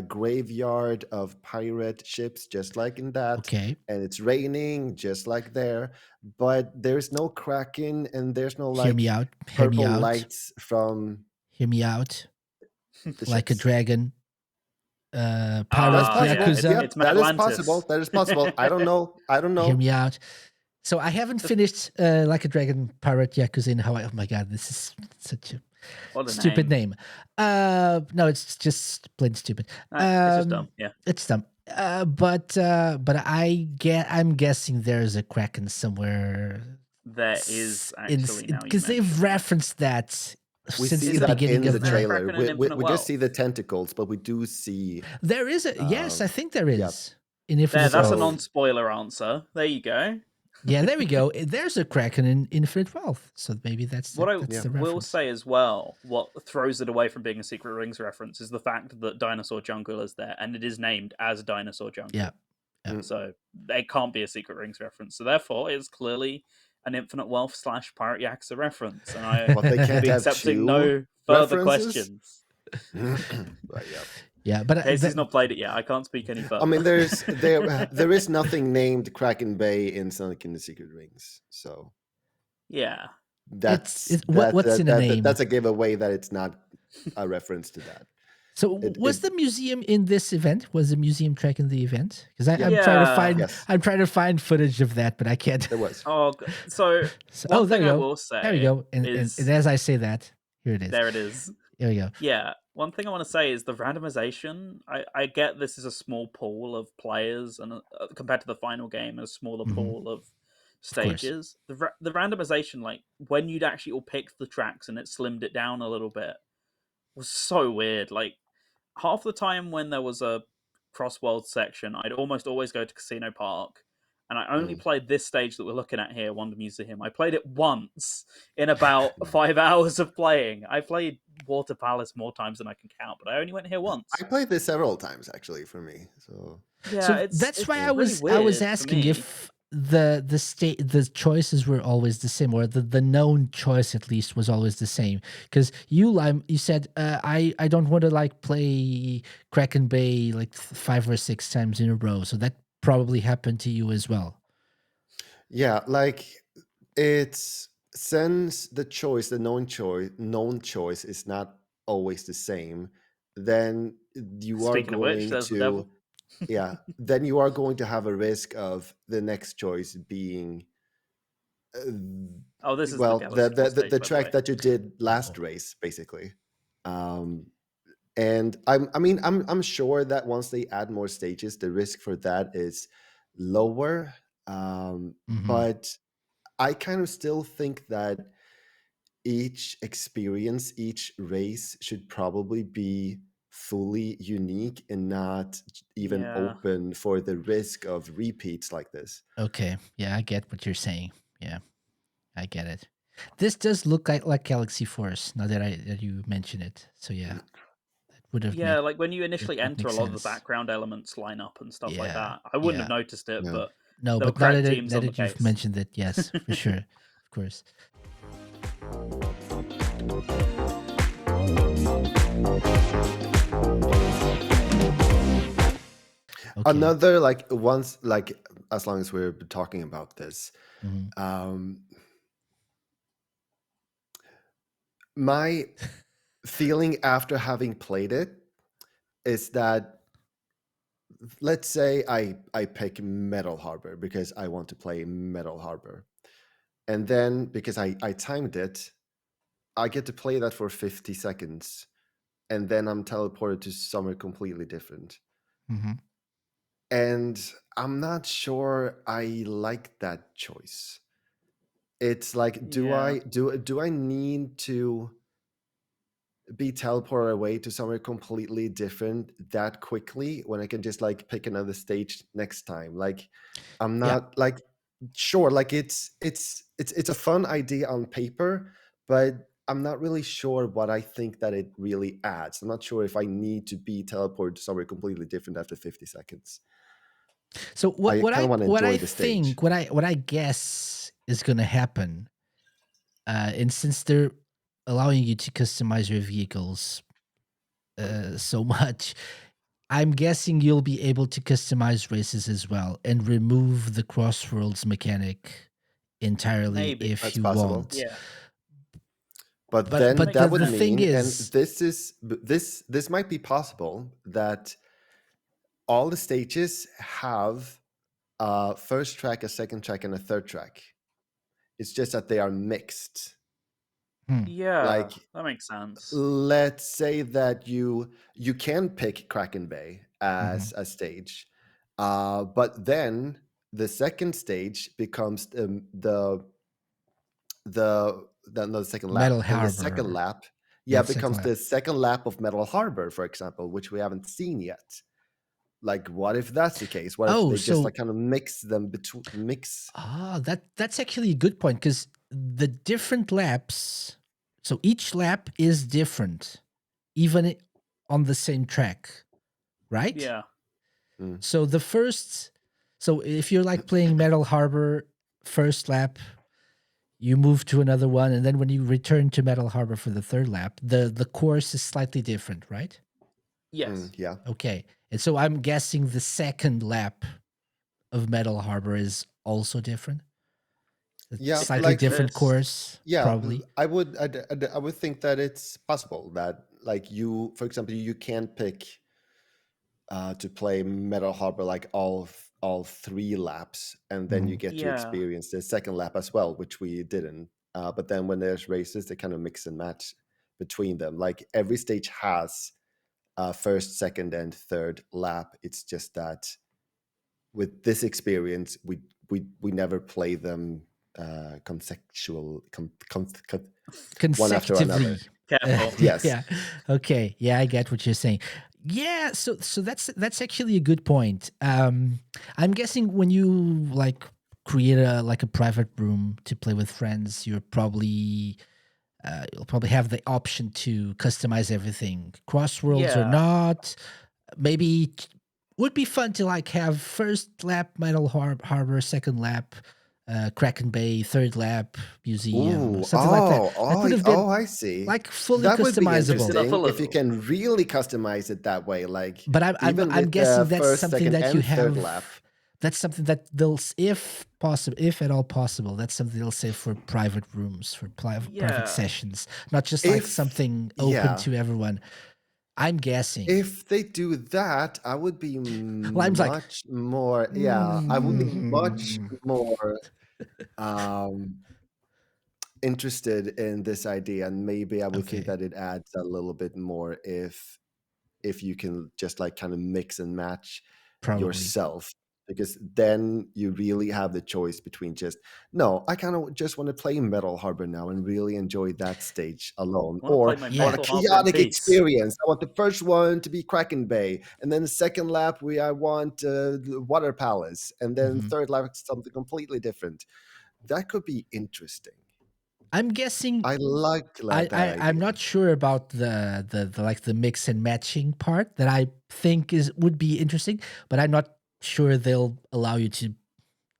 graveyard of pirate ships, just like in that. Okay. And it's raining, just like there, but there's no Kraken, and there's no like Hear me out. purple lights from. Hear me out. Like ships. A dragon. Pirate Yakuza. That is possible. That is possible. I don't know. Hear me out. So I haven't finished Like a Dragon Pirate Yakuza in Hawaii. Oh my god, this is such a stupid name. No, it's just plain stupid. It's just dumb. Yeah, it's dumb. But I'm guessing there's a Kraken somewhere. There is actually now because they've referenced that. We since see the that beginning in of the trailer. We just see the tentacles, but we do see there is a yes. I think there is. Yeah. In Infinite that's a non-spoiler answer. There you go. Yeah, there we go. There's a Kraken in Infinite Wealth, so maybe that's what that's I will say as well. What throws it away from being a Secret Rings reference is the fact that Dinosaur Jungle is there, and it is named as Dinosaur Jungle. Yeah. So it can't be a Secret Rings reference. So therefore, it's clearly an Infinite Wealth / Pirate Yakuza reference, and I will be accepting no further questions. Right, yeah. Yeah, but Casey's not played it yet. I can't speak any further. I mean, there is nothing named Kraken Bay in Sonic and the Secret Rings, so yeah, what's in the name? That's a giveaway that it's not a reference to that. So was the museum in this event? Was the museum track in the event? Because I'm trying to find I'm trying to find footage of that, but I can't. There was. So there we go. I will say there we go. And as I say that, here it is. There it is. Here we go. Yeah. One thing I want to say is the randomization. I get this is a small pool of players, and compared to the final game, a smaller pool of stages. The randomization, like when you'd actually all pick the tracks and it slimmed it down a little bit, was so weird. Like half the time when there was a CrossWorlds section, I'd almost always go to Casino Park. And I only played this stage that we're looking at here, Wonder Museum. I played it once in about 5 hours of playing. I played Water Palace more times than I can count, but I only went here once. I played this several times, actually, for me. So yeah, that's why I was asking the choices were always the same, or the known choice at least was always the same. Because you said I don't want to like play Kraken Bay like 5 or 6 times in a row, so that probably happened to you as well. Yeah, like it's since the known choice is not always the same, then you are Speaking of which, going there's the to devil. yeah, then you are going to have a risk of the next choice being uh, Oh, this is the well, Galaxy 4 stage, the by the track way. that you did last race, basically. And I'm sure that once they add more stages, the risk for that is lower. But I kind of still think that each experience, each race should probably be fully unique and not even Yeah. open for the risk of repeats like this. Okay, yeah, I get what you're saying. Yeah, I get it. This does look like Galaxy Force now that you mention it. So yeah, that would have Yeah, made like when you it initially would enter, make a lot of the sense. background elements line up and stuff like Yeah, that. I wouldn't have yeah. noticed it, Yeah. but No, there were but now correct teams now on the that you've case. mentioned it, yes, for sure, of course. Okay. Another like once like as long as we're talking about this, Mhm. my feeling after having played it is that let's say I pick Metal Harbor because I want to play Metal Harbor, and then because I timed it, I get to play that for 50 seconds, and then I'm teleported to somewhere completely different. Mhm. And I'm not sure I like that choice. It's like, Yeah. do I need to be teleported away to somewhere completely different that quickly when I can just like pick another stage next time? Like, I'm Yeah. not like sure, like it's a fun idea on paper, but I'm not really sure what I think that it really adds. I'm not sure if I need to be teleported to somewhere completely different after 50 seconds. So I kind of want to what I enjoy the stage. think what I guess is going to happen, and since they're allowing you to customize your vehicles so much, I'm guessing you'll be able to customize races as well and remove the CrossWorlds mechanic entirely Maybe. if That's you possible. want. Yeah. But But then but Makes that would the sense. thing mean, and is, this might be possible that all the stages have a first track, a second track, and a third track. It's just that they are mixed. hmm, Yeah, Like, that makes sense. let's say that you can pick Kraken Bay mhm, as a stage, but then the second stage becomes no, the second Metal lap. Then the second Harbor. lap, Yeah, yeah, the second becomes lap. the second lap of Metal Harbor, for example, which we haven't seen yet. Like, what if that's the case? What if Oh, they just so like kind of mix them between mix? that's actually a good point because the different laps, so each lap is different, even on the same track, right? Yeah. Mm. So so if you're like playing Metal Harbor first lap, you move to another one, and then when you return to Metal Harbor for the third lap, the course is slightly different, right? Yes. Yeah, Okay, and so I'm guessing the second lap of Metal Harbor is also different. A yeah, If it slightly like different exists. course, yeah. probably. I would think that it's possible that like you, for example, you can pick to play Metal Harbor like all three laps, and then you Mhm. get to Yeah. experience the second lap as well, which we didn't. But then when there's races, they kind of mix and match between them. Like every stage has first, second, and third lap. It's just that with this experience, we never play them one after another. Consecutively. Careful. Yes. Yeah. Okay. Yeah, I get what you're saying. Yeah. So that's actually a good point. I'm guessing when you like create a private room to play with friends, you'll probably have the option to customize everything, CrossWorlds or Yeah. not. Maybe would be fun to like have first lap Metal Harbor, second lap Kraken Bay, third lap museum, Ooh, something like that. That would have been I see. like fully That would be customizable. interesting if you can really customize it that way. Like, But even I'm with guessing the that's first, something second, that you and third have. lap. That's something that they'll, if possible, if at all possible, that's something they'll say for private rooms, for private sessions, not just like something open to everyone. I'm guessing. If they do that, I would be Lime's much more. Yeah, I would be much more interested in this idea, and maybe I would think that it adds a little bit more if you can just like kind of mix and match yourself, because then you really have the choice between I kind of just want to play Metal Harbor now and really enjoy that stage alone, or I want a chaotic experience. I want the first one to be Kraken Bay, and then the second lap I want the Water Palace, and then third lap something completely different. That could be interesting. I'm guessing. I like that idea. I'm not sure about the like the mix and matching part that I think would be interesting, but I'm not sure they'll allow you to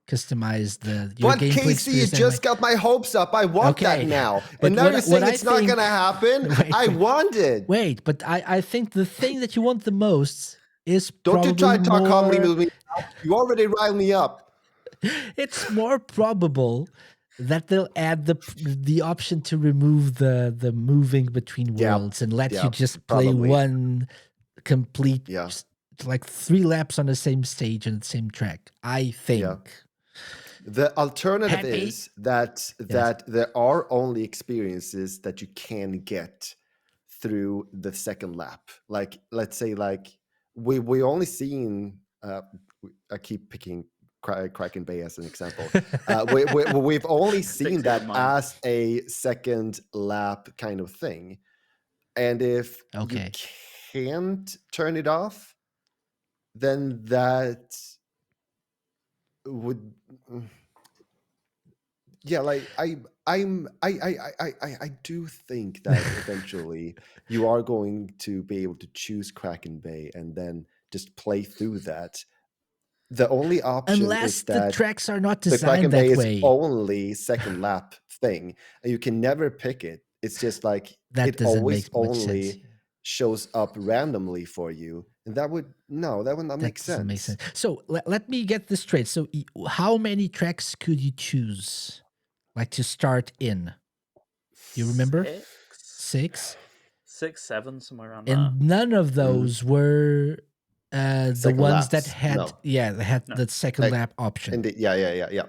customize your gameplay Casey, experience. You just got my hopes up. I want that now. And now you're saying it's not going to happen? I want it. Wait, but I think the thing that you want the most is Don't you try to talk calmly with me. You already riled me up. It's more probable that they'll add the option to remove the moving between worlds and let you just play one complete, like 3 laps on the same stage and the same track. I think. Yeah. The alternative is that there are only experiences that you can get through the second lap. Like, let's say, like we only seen. I keep picking Kraken Bay as an example. We've only seen that as a second lap kind of thing, and if you can't turn it off, then that would. Yeah, like I do think that eventually you are going to be able to choose Kraken Bay and then just play through that. The only option is that the tracks are not the Kraken designed Bay that way. is only second lap thing, and you can never pick it. It's just like it always only shows up randomly for you, and that would not make sense. Make sense. So let me get this straight. So how many tracks could you choose, like to start in? You remember? 6, 7, somewhere around and there. None of those were the ones that had they had the second lap option.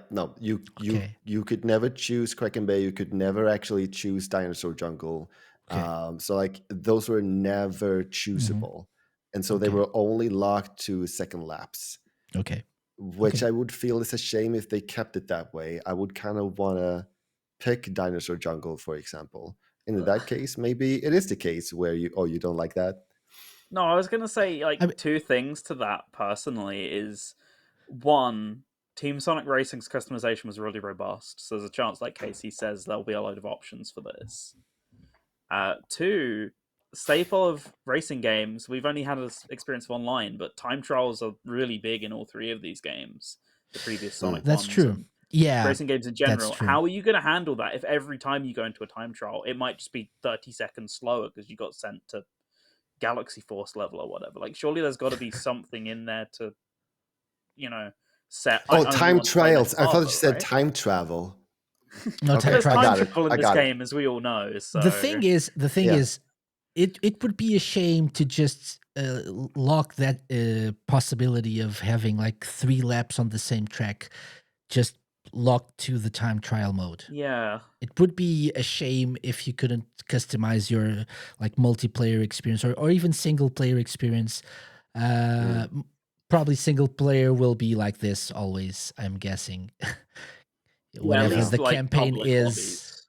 No, you could never choose Kraken Bay. You could never actually choose Dinosaur Jungle. So like those were never choosable, and so they were only locked to second laps. Which I would feel is a shame if they kept it that way. I would kind of want to pick Dinosaur Jungle, for example. And in that case, maybe it is the case where you don't like that. No, I was going to say like 2 things to that personally is, one, Team Sonic Racing's customization was really robust. So there's a chance, like Casey says, there'll be a load of options for this. 2, staple of racing games, we've only had an experience of online, but time trials are really big in all 3 of these games. The previous Sonic That's ones. true. Yeah. Racing games in general. How are you going to handle that if every time you go into a time trial, it might just be 30 seconds slower because you got sent to Galaxy Force level or whatever? Like, surely there's got to be something in there to, set. Time trials. I thought you said time travel. No, there's time travel in this game, as we all know. So. The thing is, it would be a shame to just lock that possibility of having like 3 laps on the same track, just locked to the time trial mode. Yeah. It would be a shame if you couldn't customize your like multiplayer experience or even single player experience. Probably single player will be like this always, I'm guessing. Whatever the campaign is.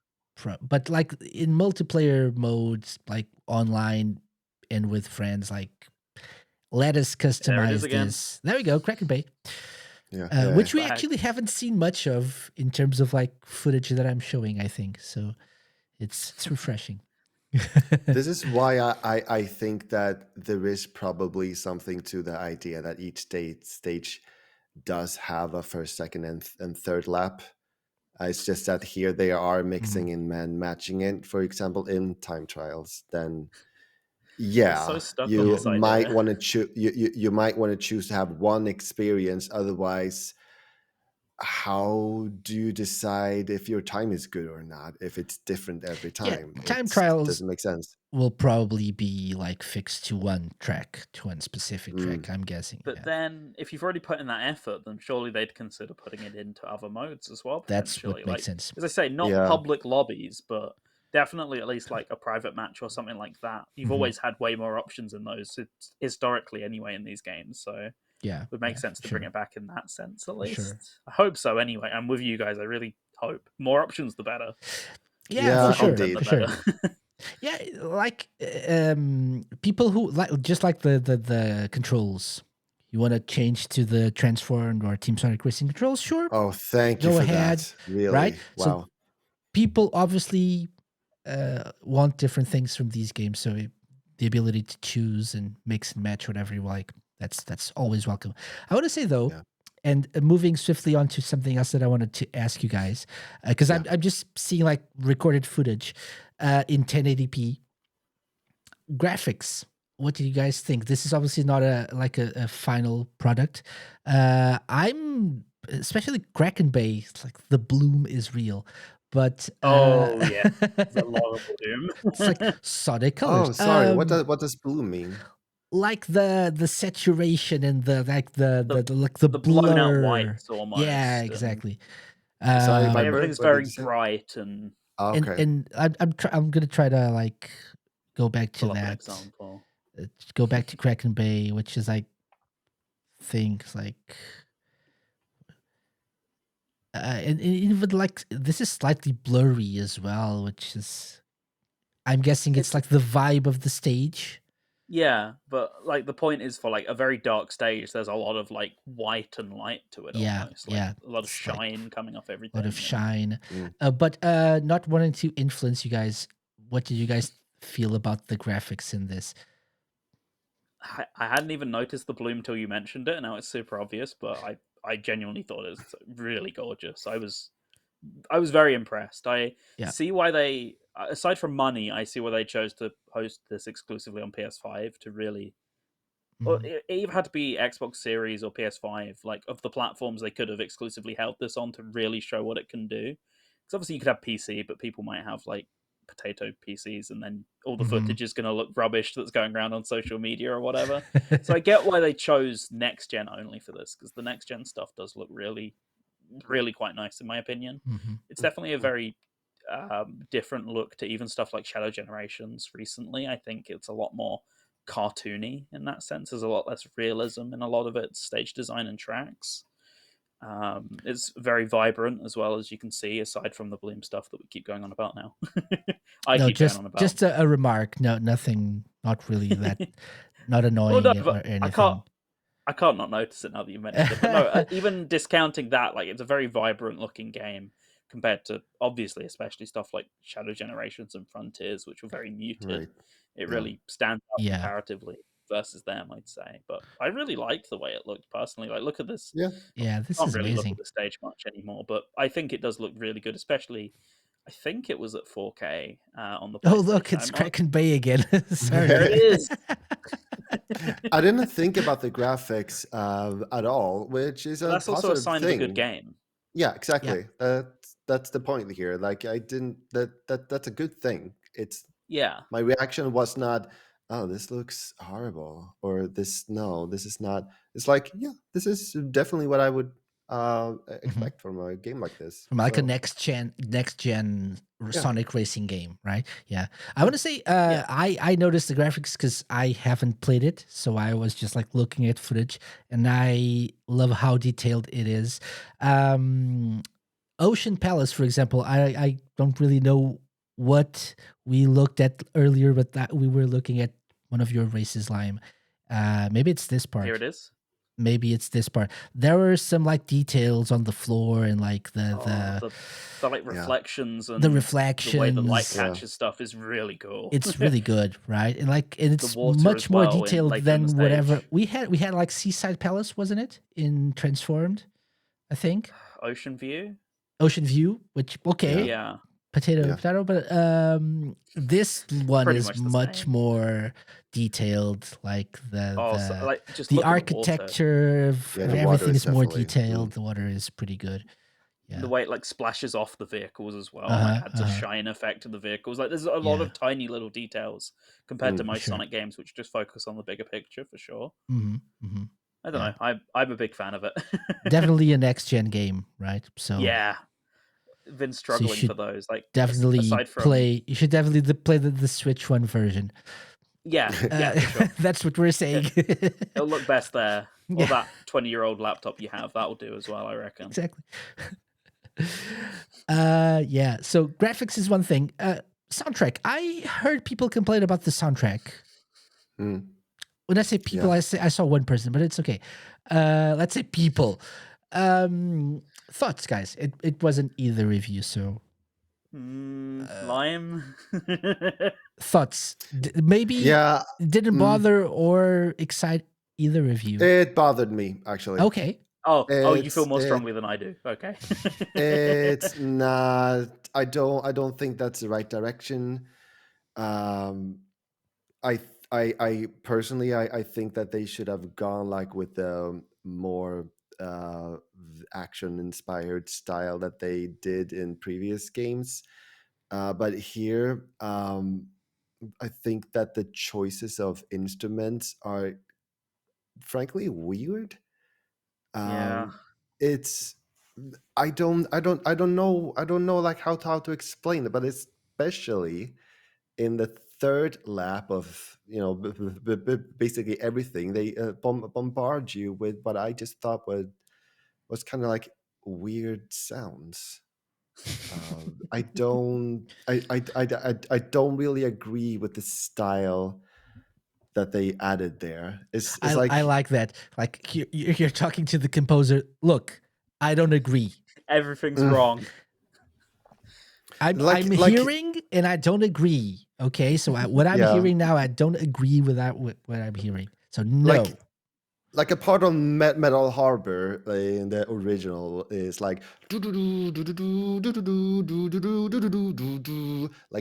But like in multiplayer modes, like online and with friends, like let us customize this. There we go, Kraken Bay. Which we actually haven't seen much of in terms of like footage that I'm showing, I think. So it's refreshing. This is why I think that there is probably something to the idea that each stage does have a first, second, and third lap. It's just that here they are mixing in and matching it. For example, in time trials, then We're so yeah, stuck on you this might idea. want to choose. You might want to choose to have one experience. Otherwise, how do you decide if your time is good or not? If it's different every Yeah, time, time it trials doesn't make sense. will probably be like fixed to one track, to one specific track, I'm guessing. But then, if you've already put in that effort, then surely they'd consider putting it into other modes as well, That's potentially. what makes Like, sense. as I say, not Yeah. public lobbies, but definitely at least like a private match or something like that. You've always had way more options in those, historically, anyway, in these games. So Yeah, it would make yeah, sense to sure. bring it back in that sense, at For sure. least. I hope so, anyway. I'm with you guys. I really hope. More options, the better. Yeah, Yeah, for sure. indeed. For sure. Yeah, like people who like just like the controls. You want to change to the transformed or Team Sonic Racing controls? Sure, Oh, thank you go for ahead. that. Really? Right. So Wow. people obviously want different things from these games. So the ability to choose and mix and match whatever you like, that's always welcome. I want to say though, Yeah. and moving swiftly on to something else that I wanted to ask you guys, because Yeah. I'm just seeing like recorded footage in 1080p graphics. What do you guys think? This is obviously not a final product. I'm especially Kraken Bay. It's like the bloom is real, but Oh, yeah. It's a lot of bloom. it's like Sonic colors. Oh, sorry. What does bloom mean? Like the saturation and the like the like the the blown out blur. whites almost. Yeah, and exactly. Sorry, like Viper. everything's What did very you say? bright and Okay. And I'm gonna try to like go back to pull up an that. example. Go back to Kraken Bay, which is like things like and even like this is slightly blurry as well, which is I'm guessing it's like the vibe of the stage. Yeah, but like the point is for like a very dark stage, there's a lot of like white and light to it Yeah, almost. Like yeah. a lot of It's like shine coming off everything. a lot of shine. Mm. But not wanting to influence you guys, what did you guys feel about the graphics in this? I hadn't even noticed the bloom till you mentioned it, and now it's super obvious, but I genuinely thought it was really gorgeous. I was very impressed. I Yeah. see why they, aside from money, I see why they chose to host this exclusively on PS5 to really. Well, it either had to be Xbox Series or PS5. Like of the platforms they could have exclusively held this on to really show what it can do. Because obviously you could have PC, but people might have like potato PCs, and then all the footage is going to look rubbish that's going around on social media or whatever. So I get why they chose next gen only for this, because the next gen stuff does look really, really quite nice in my opinion. It's definitely a very different look to even stuff like Shadow Generations recently. I think it's a lot more cartoony in that sense. There's a lot less realism in a lot of its stage design and tracks. It's very vibrant as well, as you can see, aside from the bloom stuff that we keep going on about now. No, keep going on about. just a remark. No, nothing. Not really that. Not Well, no, annoying or but anything. I can't not notice it now that you mentioned it. But no, even discounting that, like it's a very vibrant looking game compared to obviously, especially stuff like Shadow Generations and Frontiers, which were very muted. Right. It Yeah. really stands out Yeah. comparatively versus them, I'd say. But I really liked the way it looked personally. Like, look at this. Yeah. Yeah, this Can't is really look amazing. at the stage much anymore, but I think it does look really good, especially. I think it was at 4K on the. Oh, look, it's PlayStation. Kraken Bay again. Sorry. There it is. I didn't think about the graphics at all, which is a That's also a positive sign thing. of a good game. Yeah, exactly. That's the point here. Like I didn't that's a good thing. It's Yeah. my reaction was not, oh, this looks horrible, or this is not. It's like, yeah, this is definitely what I would expect from a game like this. From like a So, next gen Yeah. Sonic racing game, right? Yeah. I want to say I noticed the graphics because I haven't played it, so I was just like looking at footage, and I love how detailed it is. Ocean Palace, for example, I don't really know what we looked at earlier, but that we were looking at one of your races, Lime. Maybe it's this part. Here it is. maybe it's this part. There were some like details on the floor and like the like reflections and the the way reflections. the light catches stuff is really cool. It's really good, right? And like, and it's water much as more well detailed later in the than whatever stage. we had. We had like Seaside Palace, wasn't it, in Transformed? I think Ocean View. Ocean View, which Yeah. potato, but this one Pretty is much the much same. more detailed. Like just the look at architecture of the water everything is is more definitely detailed. The water is pretty good. Yeah. The way it like splashes off the vehicles as well, like adds a shine effect to the vehicles. Like there's a lot of tiny little details compared to most Sonic games, which just focus on the bigger picture for sure. I don't know. I'm a big fan of it. Definitely a next gen game, right? So yeah, been struggling so for those. Like definitely aside from play. You should definitely play the Switch One version. Yeah, for sure. That's what we're saying. It'll look best there. Or that 20-year-old laptop you have, that'll do as well, I reckon. Exactly. Yeah. So graphics is one thing. Soundtrack. I heard people complain about the soundtrack. When I say people, I saw one person, but it's okay. Let's say people. Thoughts, guys. It wasn't either of you, so Lime. Thoughts. Maybe didn't bother or excite either of you. It bothered me, actually. Okay. Oh, you feel more strongly than I do. Okay. It's not. I don't think that's the right direction. I personally, I think that they should have gone like with the more action inspired style that they did in previous games. But here, I think that the choices of instruments are frankly weird. Yeah. It's I don't know like how to explain it, but especially in the third lap of basically everything, they bombard you with what I just thought was kind of like weird sounds. I don't really agree with the style that they added there. It's like I like that. Like you're talking to the composer. Look, I don't agree. Everything's wrong. I'm hearing and I don't agree. Okay, so what I'm hearing now, I don't agree with that. What I'm hearing. So no. Like a part on Metal Harbor in the original is like like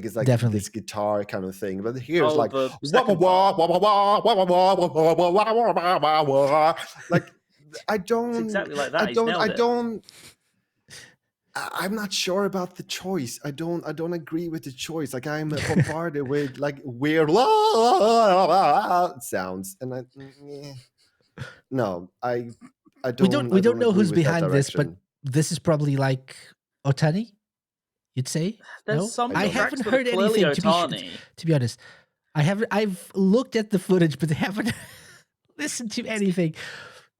it's like Definitely this guitar kind of thing, but here it's like like I don't. It's exactly like that. I'm not sure about the choice. I don't agree with the choice. Like I'm bombarded with like weird sounds, and I don't. We don't know who's behind this, but this is probably like Otani. You'd say There's no. some I haven't heard anything. To be honest, I've looked at the footage, but I haven't listened to anything.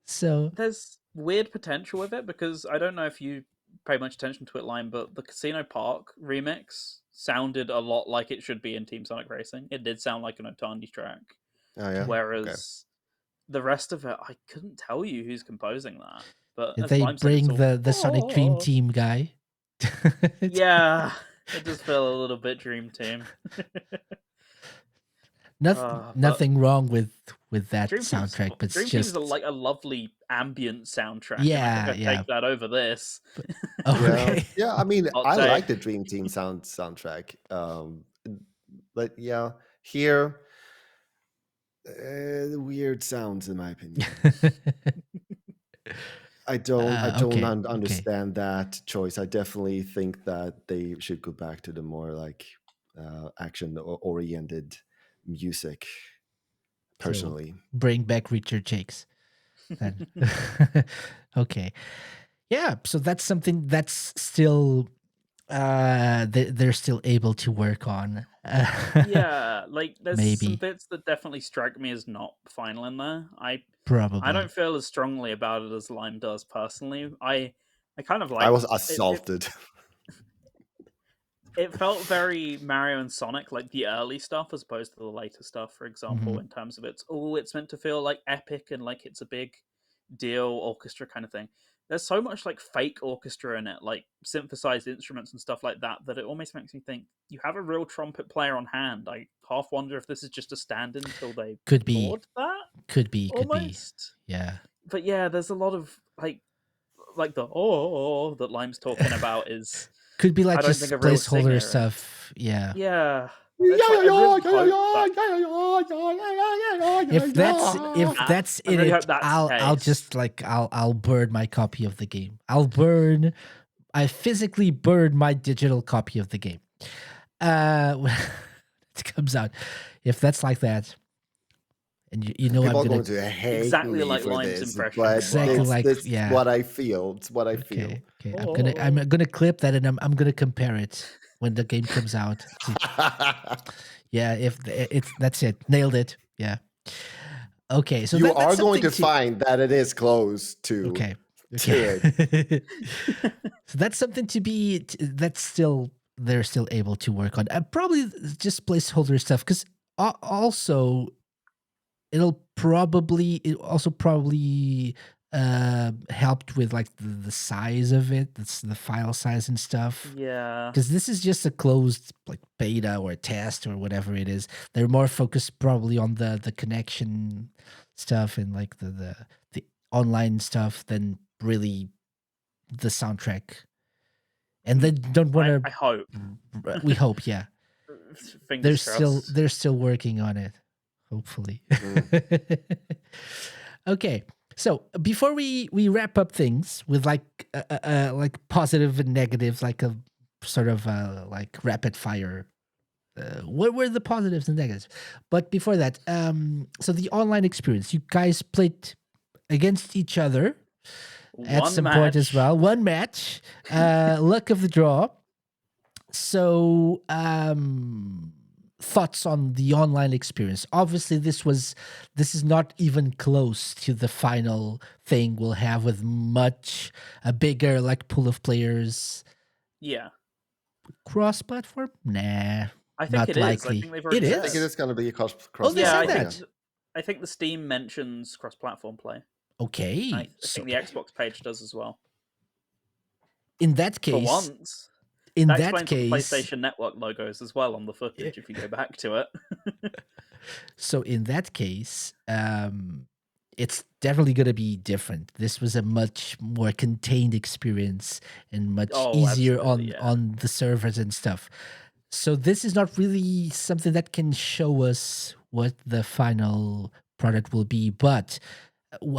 So there's weird potential with it because I don't know if you pay much attention to it, Lime, but the Casino Park remix sounded a lot like it should be in Team Sonic Racing. It did sound like an Otani track. Oh, yeah? Whereas the rest of it, I couldn't tell you who's composing that. But did as they Lime bring said, the Sonic Dream Team guy? Yeah, it does feel a little bit Dream Team. Nothing wrong with that Dream soundtrack, but Dream just Team's like a lovely ambient soundtrack. Yeah, and I think I'd take that over this. Okay. Yeah, I mean, I like the Dream Team soundtrack. But yeah, here weird sounds in my opinion. I don't understand that choice. I definitely think that they should go back to the more like action oriented music. Personally, so bring back Richard Jakes. Okay, yeah. So that's something that's still they're still able to work on. Yeah, like there's maybe some bits that definitely strike me as not final in there. I don't feel as strongly about it as Lime does personally. I kind of like. I was assaulted. It felt very Mario and Sonic, like the early stuff, as opposed to the later stuff. For example, in terms of it's meant to feel like epic and like it's a big deal orchestra kind of thing. There's so much like fake orchestra in it, like synthesized instruments and stuff like that, that it almost makes me think you have a real trumpet player on hand. I half wonder if this is just a stand-in until they Could be. board that. Could be. Almost. Yeah. But yeah, there's a lot of like the oh that Lime's talking about is could be like I don't just think a real singer placeholder is. stuff. Yeah. Yeah. It's like, I really hope that- If that's I in really it, hope that's the I'll case. just like I'll burn my copy of the game. I physically burn my digital copy of the game. When it comes out. If that's like that, and you know People I'm are gonna going to hate Exactly me like for Lime's this, impression but as well. Exactly like- it's yeah. what I feel. It's what I feel. okay. I'm gonna clip that and I'm gonna compare it when the game comes out. Yeah, if that's it, nailed it. Yeah. Okay, so you that's are going to something find that it is close to. Okay. To So that's something to be. That's still they're still able to work on. Probably just placeholder stuff because also it also probably helped with like the size of it. That's the file size and stuff. Yeah. Because this is just a closed like beta or test or whatever it is. They're more focused probably on the connection stuff and like the online stuff than really the soundtrack. And they don't want I hope. to. We hope, yeah. Fingers crossed. They're still working on it. Hopefully. Okay. So before we wrap up things with like positive and negatives, like a sort of like rapid fire. What were the positives and negatives? But before that, so the online experience, you guys played against each other at some point as well. One match, luck of the draw. So, thoughts on the online experience. Obviously, this is not even close to the final thing we'll have with a bigger like pool of players. Yeah. Cross-platform? Nah. I think not it likely. is. I think they've already It said I think it is going to be cross. they said yeah, that. I think the Steam mentions cross-platform play. Okay. I think the Xbox page does as well. In that case, For once. In that that explains case, the PlayStation Network logos as well on the footage if you go back to it. So in that case, it's definitely going to be different. This was a much more contained experience and much easier on the servers and stuff. So this is not really something that can show us what the final product will be. But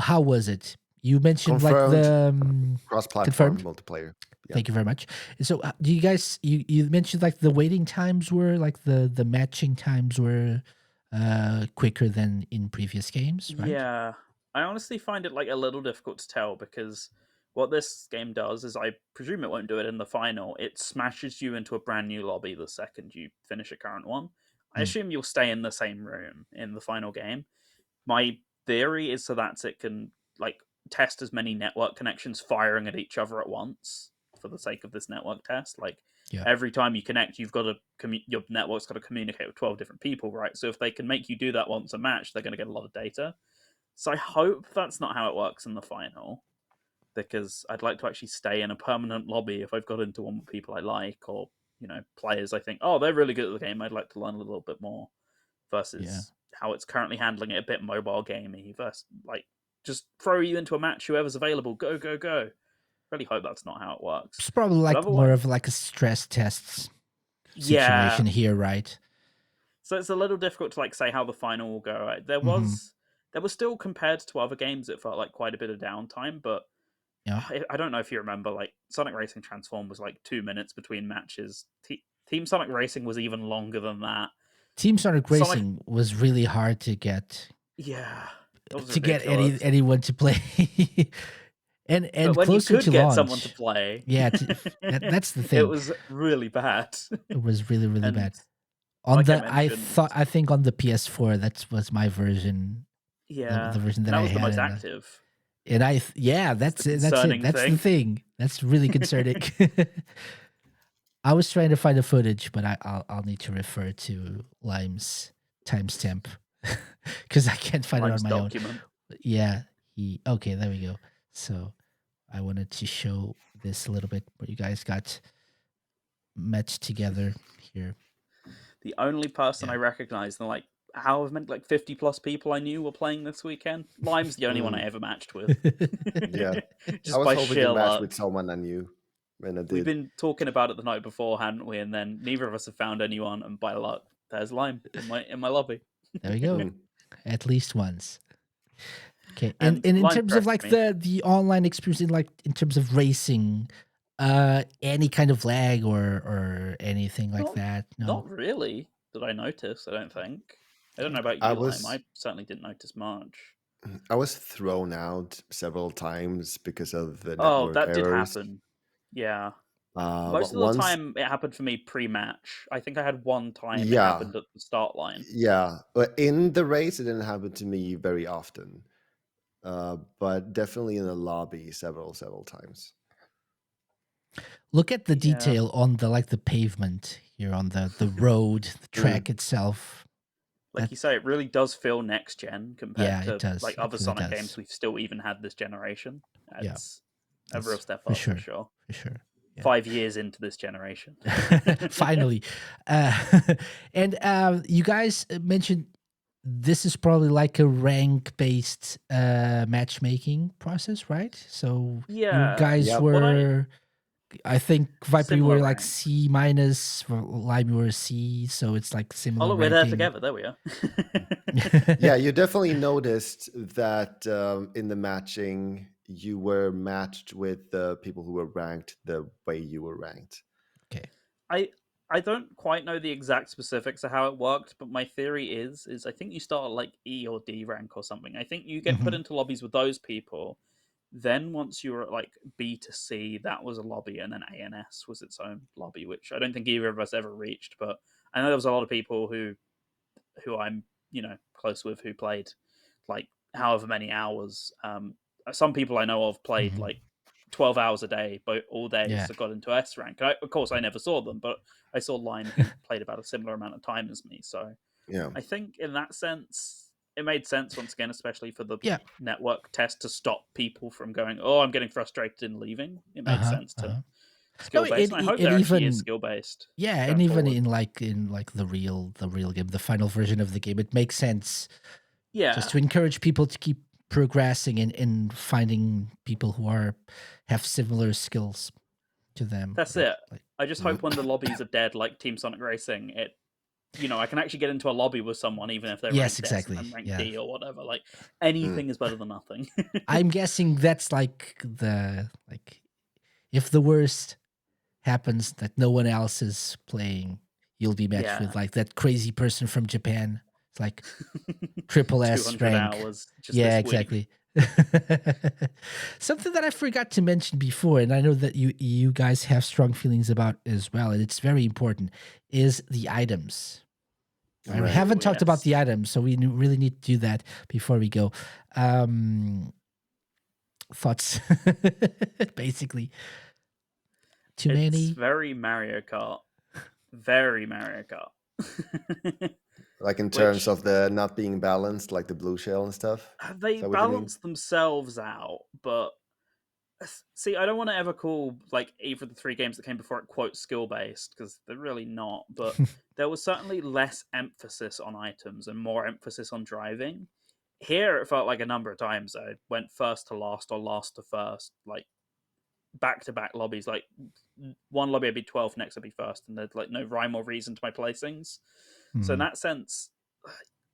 how was it? You mentioned Confirmed. like the cross-platform multiplayer. Yeah. Thank you very much. So do you guys, you mentioned like the waiting times were like the matching times were quicker than in previous games, right? Yeah. I honestly find it like a little difficult to tell because what this game does is I presume it won't do it in the final. It smashes you into a brand new lobby the second you finish a current one. I assume you'll stay in the same room in the final game. My theory is so that it can like test as many network connections firing at each other at once for the sake of this network test. Like every time you connect, you've got to your network's got to communicate with 12 different people, right? So if they can make you do that once a match, they're going to get a lot of data. So I hope that's not how it works in the final, because I'd like to actually stay in a permanent lobby if I've got into one with people I like, or players I think, oh, they're really good at the game, I'd like to learn a little bit more, versus how it's currently handling it, a bit mobile gamey, versus like just throw you into a match, whoever's available, go, go, go. Really hope that's not how it works. It's probably like more of like a stress test situation here, right? So it's a little difficult to like say how the final will go. Right? There was still, compared to other games, it felt like quite a bit of downtime, but I don't know if you remember, like Sonic Racing Transform was like 2 minutes between matches. Team Sonic Racing was even longer than that. Team Sonic Racing was really hard to get. Yeah, to get anyone to play. And but when closer you could to get launch, someone to play, that's the thing. It was really bad. It was really, really bad. On like I think on the PS4, that was my version. Yeah, the version that I I was had. The most active. And that's it. That's the thing. That's really concerning. I was trying to find the footage, but I'll need to refer to Lime's timestamp because I can't find it on my own. Yeah, Okay, there we go. So I wanted to show this a little bit where you guys got matched together here. The only person I recognized, and like however many, like 50 plus people I knew were playing this weekend. Lime's the only one I ever matched with. Yeah. I Just was by hoping to sheer match luck. with someone I knew, and I We've did. been talking about it the night before, hadn't we? And then neither of us have found anyone, and by luck, there's Lime in my lobby. There we go. At least once. Okay. And And in Lime terms of corrected like me. the online experience in terms of racing, any kind of lag or anything like Not, that? No. not really. Did I notice? I don't think. I don't know about I you, Lime. was I certainly didn't notice much. I was thrown out several times because of the Oh, network that did errors. happen. Yeah. But Most of the once, time, it happened for me pre-match. I think I had one time it yeah, happened at the start line. yeah. But in the race, it didn't happen to me very often. But definitely in the lobby several times. Look at the Yeah. detail on the pavement here on the road, the track itself. Like you say, it really does feel next gen compared Yeah, it to does. like It other really Sonic games does. we've still even had this generation. Yeah, It's a real that's step for up for sure. sure. For sure. Yeah. 5 years into this generation. Finally. And you guys mentioned this is probably like a rank based matchmaking process, right? So you Yeah. guys Yep. were, I think, Viper, you Similar were like rank. C minus, Lime, you were C. So it's like Oh, similar look, we're there ranking. together. There we are. Yeah, you definitely noticed that in the matching, you were matched with the people who were ranked the way you were ranked. Okay. I don't quite know the exact specifics of how it worked, but my theory is I think you start at like E or D rank or something. I think you get put into lobbies with those people. Then once you were at like B to C, that was a lobby, and then A and S was its own lobby, which I don't think either of us ever reached. But I know there was a lot of people who I'm close with who played like however many hours. Some people I know of played like 12 hours a day, but all days Yeah. that got into S rank. Of course, I never saw them, but I saw Lime who played about a similar amount of time as me. So Yeah. I think in that sense, it made sense once again, especially for the Yeah. network test to stop people from going, "Oh, I'm getting frustrated and leaving." It made sense to No, skill based, and I hope it there actually is even skill based yeah, and going even forward. in like the real game, the final version of the game, it makes sense just Yeah, to encourage people to keep progressing and finding people who have similar skills to them. that's Or it. like I just hope when the lobbies are dead, like Team Sonic Racing, I can actually get into a lobby with someone even if they're yes, ranked S and exactly. I'm ranked Yeah. D or whatever. Like Mm. anything is better than nothing. I'm guessing that's like if the worst happens that no one else is playing, you'll be matched with Yeah, like that crazy person from Japan. It's like triple S 200 rank. hours just Yeah, this week. exactly. Something that I forgot to mention before, and I know that you guys have strong feelings about as well, and it's very important, is the items. Right? We Right. haven't Oh talked about yes, the items, so we really need to do that before we go. Thoughts, basically. Too it's many? very Mario Kart, very Mario Kart. Like in terms Which of the not being balanced, like the blue shell and stuff. Is they that what you mean? balance themselves out, but see, I don't want to ever call like either of the three games that came before it quote skill based because they're really not. But there was certainly less emphasis on items and more emphasis on driving. Here, it felt like a number of times I went first to last or last to first, like back to back lobbies. Like one lobby I'd be 12th, next I'd be first, and there's like no rhyme or reason to my placings. So in Hmm. that sense,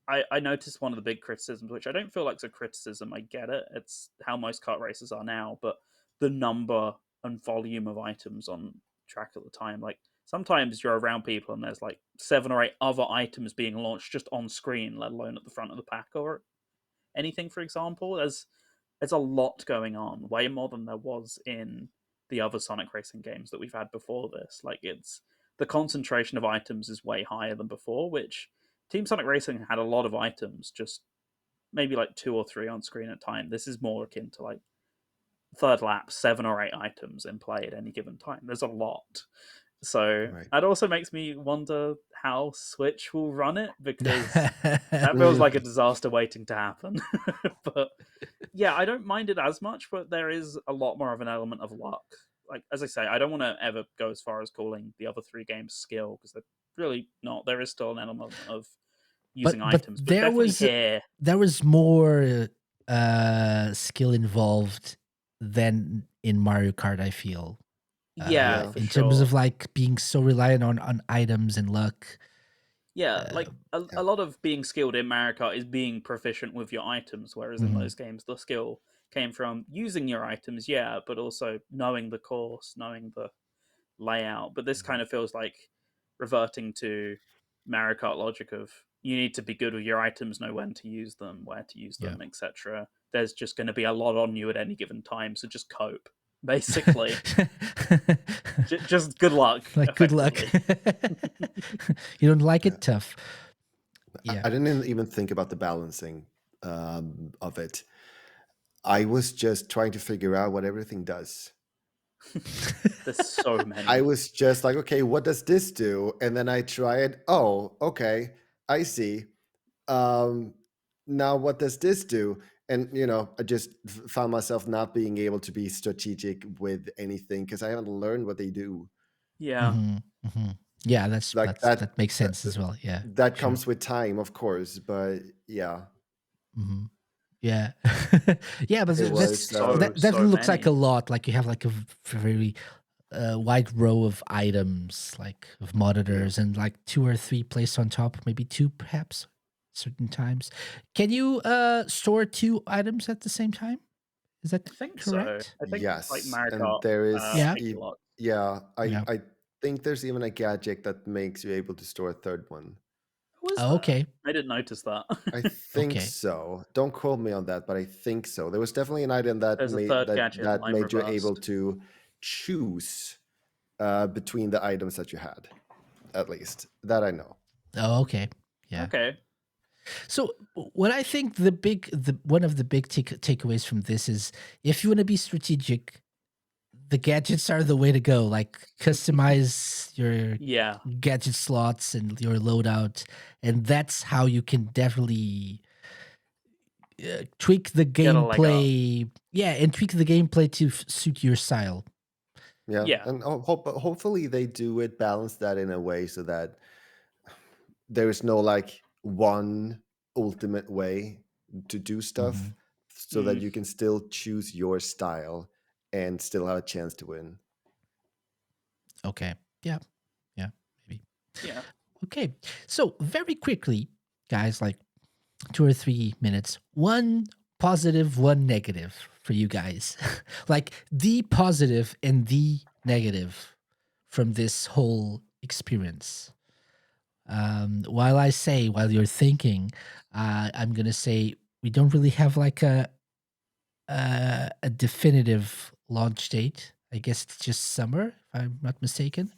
I noticed one of the big criticisms, which I don't feel like it's a criticism. I get it; it's how most kart races are now. But the number and volume of items on track at the time, like sometimes you're around people and there's like 7 or 8 other items being launched just on screen, let alone at the front of the pack or anything. For example, there's a lot going on, way more than there was in the other Sonic racing games that we've had before this. Like it's the concentration of items is way higher than before, which Team Sonic Racing had a lot of items, just maybe like 2 or 3 on screen at a time. This is more akin to like third lap, 7 or 8 items in play at any given time. There's a lot. So Right. that also makes me wonder how Switch will run it, because that feels like a disaster waiting to happen. But yeah, I don't mind it as much, but there is a lot more of an element of luck. Like, as I say, I don't want to ever go as far as calling the other three games skill, because they're really not. There is still an element of using but items, but definitely here. there was more skill involved than in Mario Kart, I feel. Yeah, Yeah. for In terms sure. of like being so reliant on items and luck. Yeah, like a Yeah. lot of being skilled in Mario Kart is being proficient with your items, whereas in Mhm. those games, the skill came from using your items, yeah, but also knowing the course, knowing the layout. But this kind of feels like reverting to Mario Kart logic of you need to be good with your items, know when to use them, where to use Yeah. them, etc. There's just going to be a lot on you at any given time, so just cope, basically. Just good luck, Like good luck. effectively. You don't like Yeah. it? Tough. I, Yeah. I didn't even think about the balancing of it. I was just trying to figure out what everything does. There's so I many. was just like, okay, what does this do? And then I tried. Oh, okay, I see. Um, now what does this do? And I just found myself not being able to be strategic with anything because I haven't learned what they do. Yeah. Mm-hmm. Yeah, Like that makes that, sense as well. Yeah, that sure. comes with time, of course, but yeah, Mm-hmm. Yeah, yeah, but it There's was. so that so looks like a many. lot. Like you have like a very wide row of items, like of Yeah. monitors, and like 2 or 3 placed on top, maybe 2 perhaps, certain times. Can you store 2 items at the same time? Is that I think so. correct? I think like Yes, Mario and Kart there is. Yeah. makes a lot. Yeah, Yeah. I think there's even a gadget that makes you able to store a third one. Who is Oh, that? okay. I didn't notice that. I think Okay. so. Don't quote me on that, but I think so. There was definitely an item that There's a third gadget, that Lime made you able Reversed. to choose between the items that you had. At least that I know. Oh, okay. Yeah. Okay. So what I think the one of the big takeaways from this is if you want to be strategic, the gadgets are the way to go. Like customize your Yeah. gadget slots and your loadout, and that's how you can definitely tweak the Get a leg up. gameplay. Yeah, and tweak the gameplay to suit your style. Yeah, Yeah. and hopefully they do it balance that in a way so that there is no like one ultimate way to do stuff, Mhm. so that Mm, you can still choose your style and still have a chance to win. Okay. Yeah. Yeah. Maybe. yeah. Okay. So very quickly, guys, like 2 or 3 minutes. One positive, one negative for you guys. Like the positive and the negative from this whole experience. While you're thinking, I'm gonna say we don't really have like a definitive launch date. I guess it's just summer, if I'm not mistaken,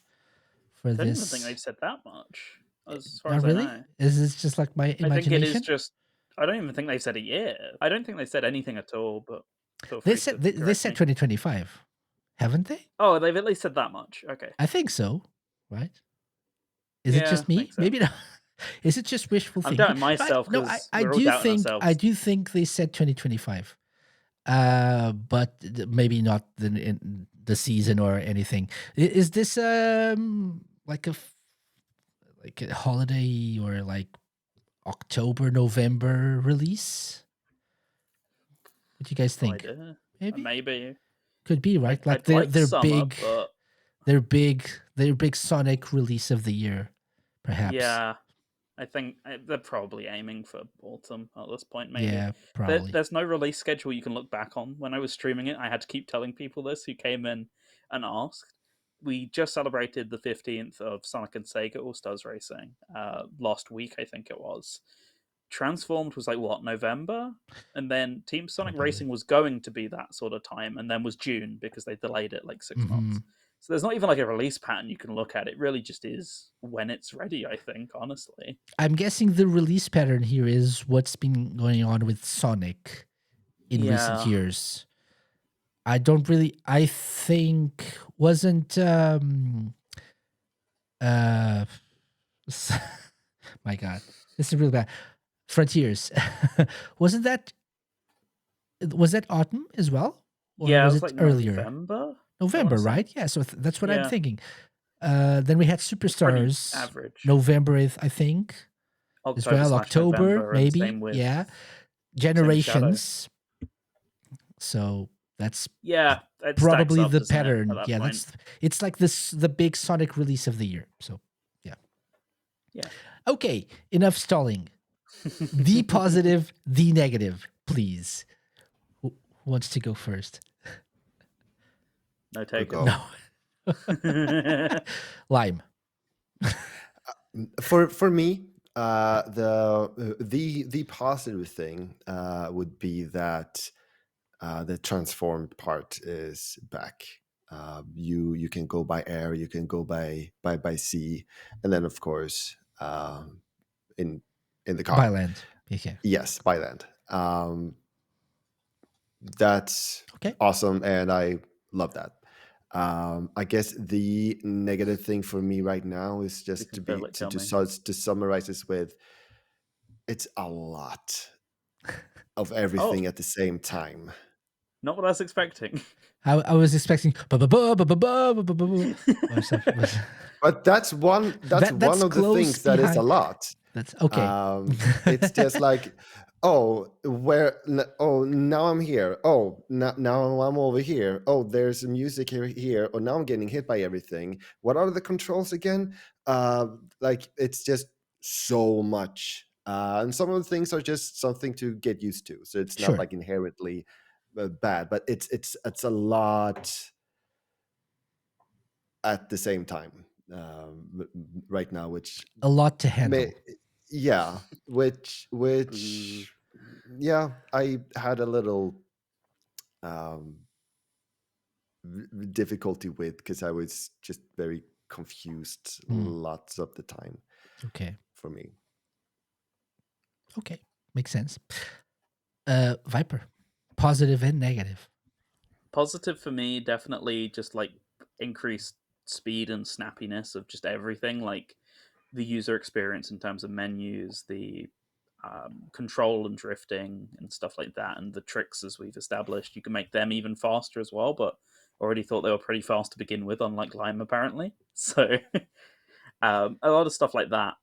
for I don't even think they've this. said that much, as far Not as I really. know. Is this just like my I think it is imagination? just. I don't even think they've said a year. I don't think they said anything at all, but feel They free said to they correct said me. 2025, haven't they? Oh, they've at least said that much. Okay. I think so, right? Is it Yeah, just me? makes Maybe sense. not. Is it just wishful I'm thinking? doubting But myself no, because we're all doubting I ourselves. do think they said 2025. But maybe not in the season or anything. Is this like like a holiday or like October November release? What do you guys No think? idea. Maybe Maybe. could be right. Like I'd like they're summer, big. but Their big Sonic release of the year, perhaps. yeah, I think they're probably aiming for autumn at this point. Maybe Yeah, probably. there's no release schedule you can look back on. When I was streaming it, I had to keep telling people this who came in and asked. We just celebrated the 15th of Sonic and Sega All Stars Racing last week, I think it was. Transformed was like what, November, and then Team Sonic Probably. Racing was going to be that sort of time, and then was June because they delayed it like 6 months. Hmm. So there's not even like a release pattern you can look at. It really just is when it's ready, I think, honestly. I'm guessing the release pattern here is what's been going on with Sonic in recent Yeah. years. I don't really. I think wasn't Uh, my God, this is really bad. Frontiers. wasn't that was that autumn as well, or Yeah, it was was it like earlier? November. I want November, to say. right? Yeah. So that's what I'm Yeah, thinking. Then we had it's pretty Superstars, average. November 8th, I think, as October well. slash October, November, and maybe. same with Yeah. Shadow. Generations. So that's Yeah, it stacks probably up, the doesn't it? At pattern. that Yeah, point. it's like the big Sonic release of the year. So yeah. Yeah. Okay, enough stalling. The positive, the negative, please. Who wants to go first? No I'll takers. go. No. Lime. For me, the positive thing would be that the transformed part is back. You can go by air, you can go by sea, and then of course in the By car. land. Okay. Yes, by land. That's Okay. awesome, and I love that. I guess the negative thing for me right now is You just can feel it coming. to summarize this with, it's a lot of Oh, everything at the same time. not what I was expecting. I was expecting or something. But that's one That's of the close things that is a behind. lot. That's okay. It's just like, oh, oh, now I'm here. Oh, now I'm over here. Oh, there's music here. Oh, now I'm getting hit by everything. What are the controls again? Like, it's just so much. And some of the things are just something to get used to. So it's not Sure. like inherently bad, but it's a lot at the same time right now, which A lot to handle. yeah, which yeah, I had a little difficulty with, because I was just very confused lots of the time. Okay. For me. Okay. Makes sense. Viper. Positive and negative. Positive for me, definitely just like increased speed and snappiness of just everything, like the user experience in terms of menus, the control and drifting and stuff like that, and the tricks as we've established. You can make them even faster as well, but already thought they were pretty fast to begin with, unlike Lime apparently. So a lot of stuff like that.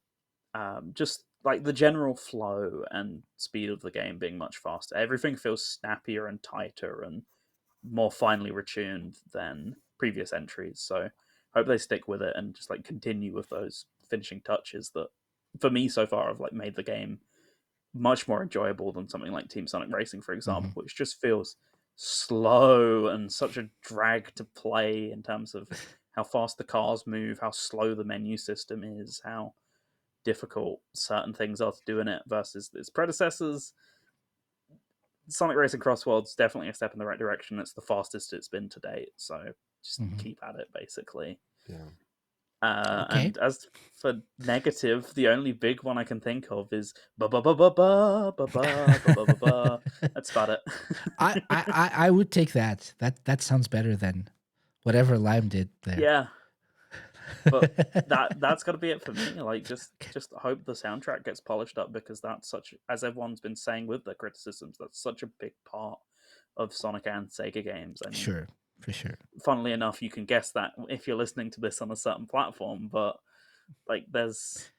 Just like the general flow and speed of the game being much faster. Everything feels snappier and tighter and more finely retuned than previous entries. So I hope they stick with it and just like continue with those finishing touches that, for me so far, have like made the game much more enjoyable than something like Team Sonic Racing, for example, which just feels slow and such a drag to play in terms of how fast the cars move, how slow the menu system is, how difficult certain things are to do in it versus its predecessors. Sonic Racing CrossWorlds definitely a step in the right direction. It's the fastest it's been to date, so just keep at it, basically. Yeah. Okay. And as for negative, the only big one I can think of is That's about it. I would take that. That sounds better than whatever Lime did there. Yeah, but that's got to be it for me. Like, just hope the soundtrack gets polished up, because that's such, as everyone's been saying with their criticisms, that's such a big part of Sonic and Sega games. I mean, Sure, for sure. Funnily enough, you can guess that if you're listening to this on a certain platform, but like there's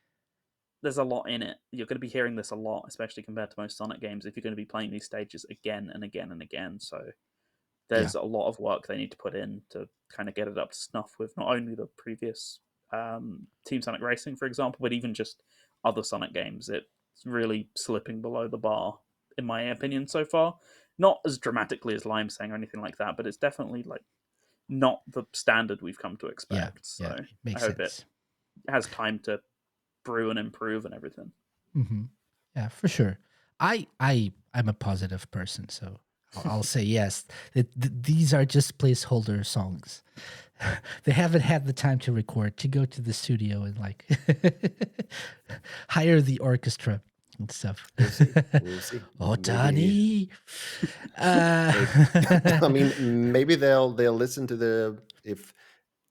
a lot in it. You're going to be hearing this a lot, especially compared to most Sonic games, if you're going to be playing these stages again and again and again. So there's a lot of work they need to put in to kind of get it up to snuff with not only the previous Team Sonic Racing, for example, but even just other Sonic games. It's really slipping below the bar, in my opinion, so far. Not as dramatically as Lime saying or anything like that, but it's definitely like not the standard we've come to expect. So it makes I hope sense. it has time to brew and improve and everything. Yeah, for sure. I'm a positive person, so I'll say yes. These are just placeholder songs. They haven't had the time to record, to go to the studio and like hire the orchestra and stuff. We'll see. Oh, Donnie. I mean, maybe they'll listen to the, if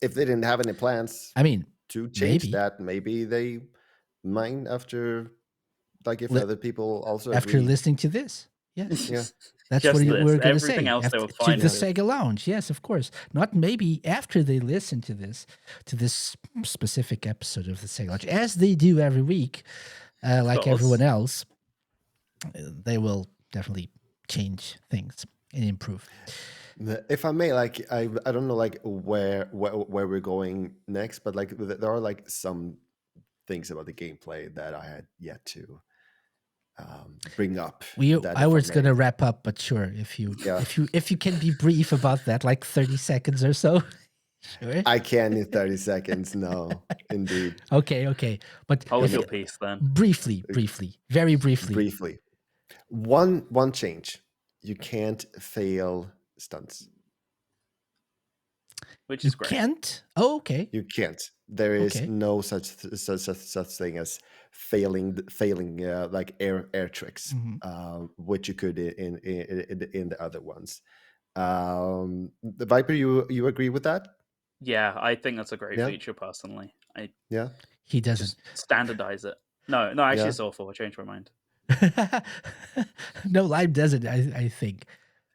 they didn't have any plans. I mean, to change Maybe that. Maybe they might after, like, if Li- other people also after agree. listening to this. Yes. Yeah, That's what Just this. we're going to Everything say else they after were to fine the with. Sega Lounge. Yes, of course. Not maybe after they listen to this specific episode of the Sega Lounge, as they do every week, like course. everyone else. They will definitely change things and improve. if I may, like, I don't know, like, where we're going next, but like there are like some things about the gameplay that I had yet to bring up. That I if I was may, gonna wrap up, but sure, if you yeah, if you can be brief about that, like 30 seconds or so. Sure. I can in 30 seconds. No, indeed. Okay. But Hold if your peace then. briefly, very briefly. Briefly, one change: you can't fail stunts. Which You is great. can't. Oh, okay. You can't. There is Okay. no such thing as failing like air tricks, Mhm. which you could in the other ones. The Viper, you agree with that? Yeah, I think that's a great Yeah, feature personally. I yeah, He doesn't. just standardize it. No, actually yeah. it's awful. I changed my mind. No, Lime doesn't, I think.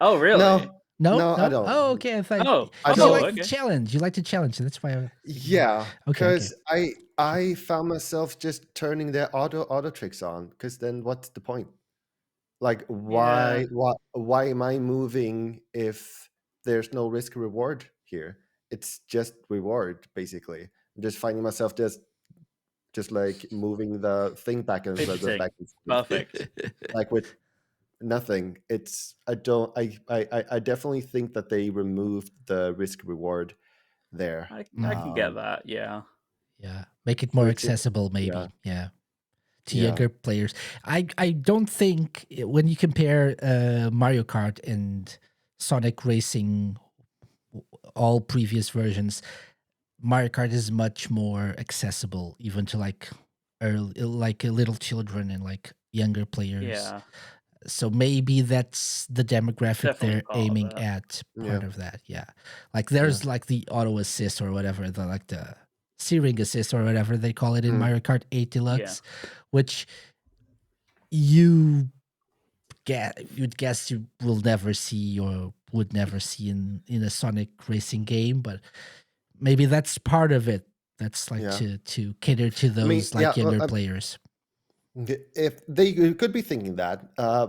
Oh really? No, No, no, I no. don't. Oh, okay. I thought Oh, I you don't. like the okay. challenge. You like the challenge. That's why I was thinking. Yeah, Okay. because I found myself just turning the auto tricks on. Because then what's the point? Like, Yeah, why am I moving if there's no risk reward here? It's just reward, basically. I'm just finding myself just like moving the thing back and fidgeting. back and forth, Perfect. like with nothing. It's I don't I definitely think that they removed the risk reward there. I can get that. Yeah. Yeah. Make it more Which accessible, yeah, maybe. Yeah. To yeah. younger players. I don't think when you compare Mario Kart and Sonic Racing, all previous versions, Mario Kart is much more accessible, even to like like little children and like younger players. Yeah. So maybe that's the demographic Definitely they're part of aiming it. at. Yeah. Part of that, yeah. Like Yeah. there's like the auto assist or whatever, the like the steering assist or whatever they call it in Mm. Mario Kart 8 Yeah. Deluxe, which you you'd guess you will never see or would never see in a Sonic racing game, but maybe that's part of it. That's like Yeah. to cater to I mean, those yeah. like younger players. If they could be thinking that,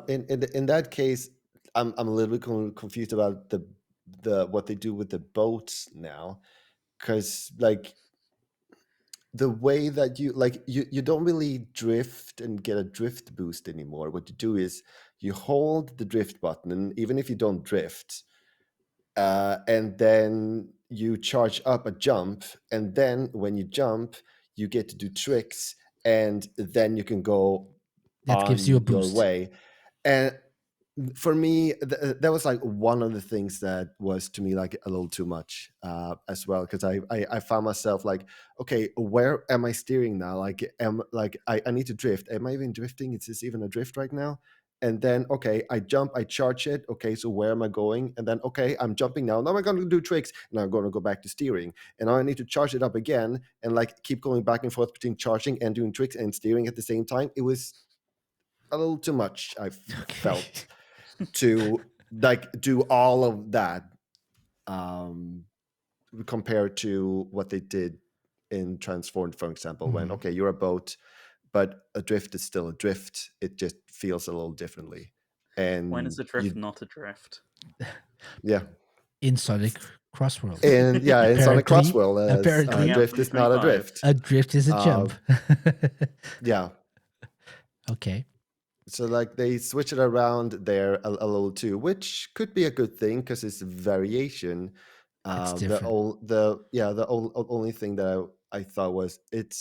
in that case, I'm a little bit confused about the what they do with the boats now, because like the way that you don't really drift and get a drift boost anymore. What you do is you hold the drift button, and even if you don't drift, and then you charge up a jump, and then when you jump, you get to do tricks, and then you can go That gives you a on your boost. way. And for me, that was like one of the things that was to me like a little too much as well, because I found myself like, okay, where am I steering now? Like, I need to drift. Am I even drifting? Is this even a drift right now? And then okay, I jump, I charge it. Okay, so where am I going? And then okay, I'm jumping now. Now I'm going to do tricks. Now I'm going to go back to steering, and now I need to charge it up again, and like keep going back and forth between charging and doing tricks and steering at the same time. It was a little too much. I Okay. felt to like do all of that um, compared to what they did in Transformed, for example, when Mhm. okay, you're a boat, but a drift is still a drift. It just feels a little differently, When is and a drift not a drift? yeah, In Sonic CrossWorlds. and yeah, in Sonic Apparently, CrossWorld, as Coming apparently out drift is not a 2025. drift. a drift is a Uh, jump. yeah, Okay. so like they switch it around there a little too, which could be a good thing because it's variation. It's The different. old the yeah the only thing that I thought was it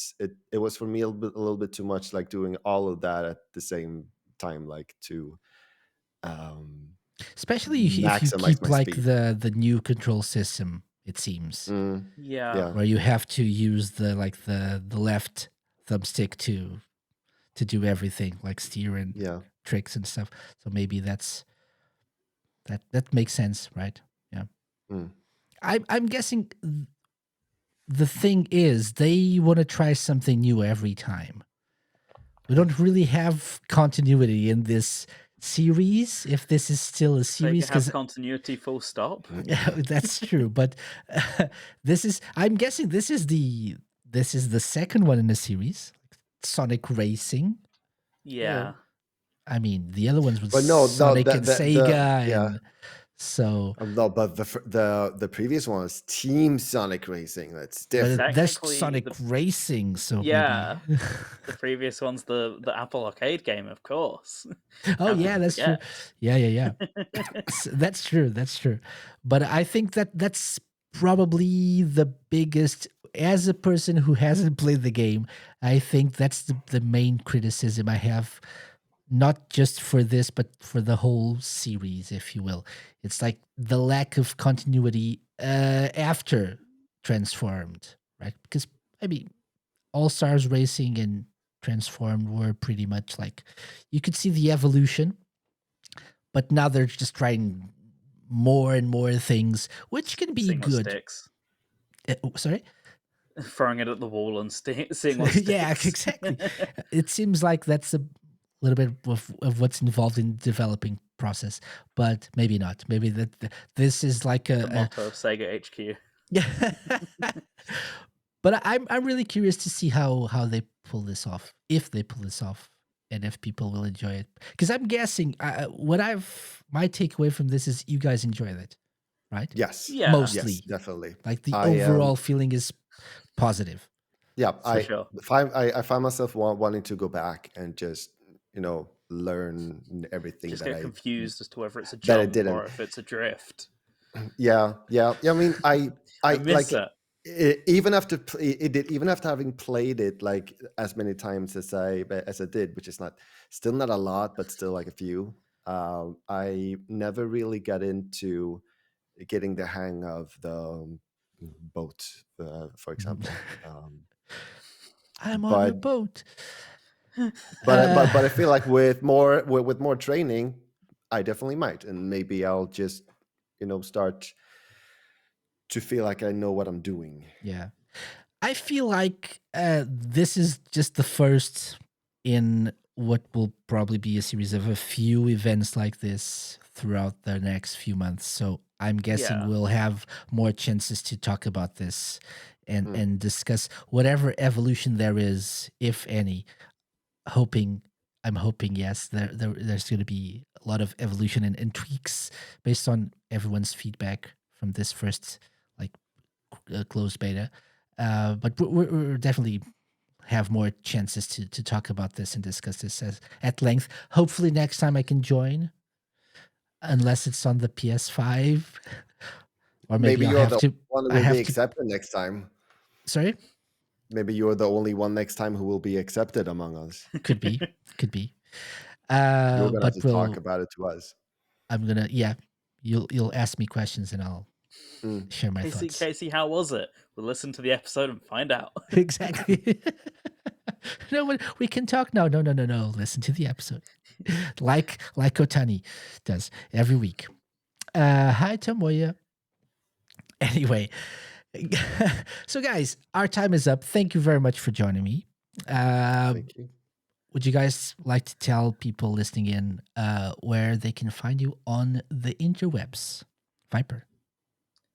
was for me a little bit too much, like doing all of that at the same time, like to um, Especially if you maximize keep my like speed. the new control system, it seems, Mm, Yeah. yeah, where you have to use the like the left thumbstick to do everything, like steer and yeah. tricks and stuff. So maybe that makes sense, right? Yeah. Mm, I'm guessing the thing is, they want to try something new every time. We don't really have continuity in this series, if this is still a series, Sega have because continuity full stop. that's true. But this is, I'm guessing, this is the second one in the series, Sonic Racing. Yeah. I mean, the other ones was But no, Sonic and Sega, yeah. and so. No, but the previous one was Team Sonic Racing. That's different. But there's Technically, Sonic Racing, so yeah, maybe. the previous one's the Apple Arcade game, of course. Oh How could yeah, you that's true. forget? Yeah. That's true. That's true. But I think that's probably the biggest. As a person who hasn't played the game, I think that's the main criticism I have, not just for this, but for the whole series, if you will. It's like the lack of continuity after Transformed, right? Because I mean, All Stars Racing and Transformed were pretty much like, you could see the evolution, but now they're just trying more and more things, which can be Seeing what good. sticks. Sorry? Throwing it at the wall and seeing what sticks. Yeah, exactly. It seems like that's a little bit of what's involved in the developing process, but maybe not. Maybe this is like The motto of Sega HQ. Yeah. But I'm really curious to see how they pull this off, if they pull this off, and if people will enjoy it. Because I'm guessing my takeaway from this is you guys enjoyed it, right? Yes. Yeah. Mostly. Yes, definitely. Like the overall feeling is positive. Yeah, For sure. I find myself wanting to go back and just learn everything Just that get confused as to whether it's a that I jump didn't. or if it's a drift. Yeah. I mean, I miss like it. even after even after having played it like as many times as I did, which is still not a lot, but still like a few. I never really got into getting the hang of the boat, for example. I'm on a boat. But I feel like with more training, I definitely might, and maybe I'll just start to feel like I know what I'm doing. Yeah, I feel like this is just the first in what will probably be a series of a few events like this throughout the next few months. So I'm guessing we'll have more chances to talk about this and discuss whatever evolution there is, if any. I'm hoping, yes, there's going to be a lot of evolution and tweaks based on everyone's feedback from this first like closed beta. But we're definitely have more chances to talk about this and discuss this at length. Hopefully next time I can join, unless it's on the PS5, or maybe you're the one who will be accepted next time. Sorry. Maybe you're the only one next time who will be accepted among us. Could be. You're gonna have to talk about it to us. I'm gonna, you'll ask me questions and I'll share my thoughts. Casey, how was it? We'll listen to the episode and find out. Exactly. No, we can talk now. No. Listen to the episode, like Otani does every week. Hi, Tomoya. Anyway, so guys, our time is up. Thank you very much for joining me. Thank you. Would you guys like to tell people listening in where they can find you on the interwebs? Viper.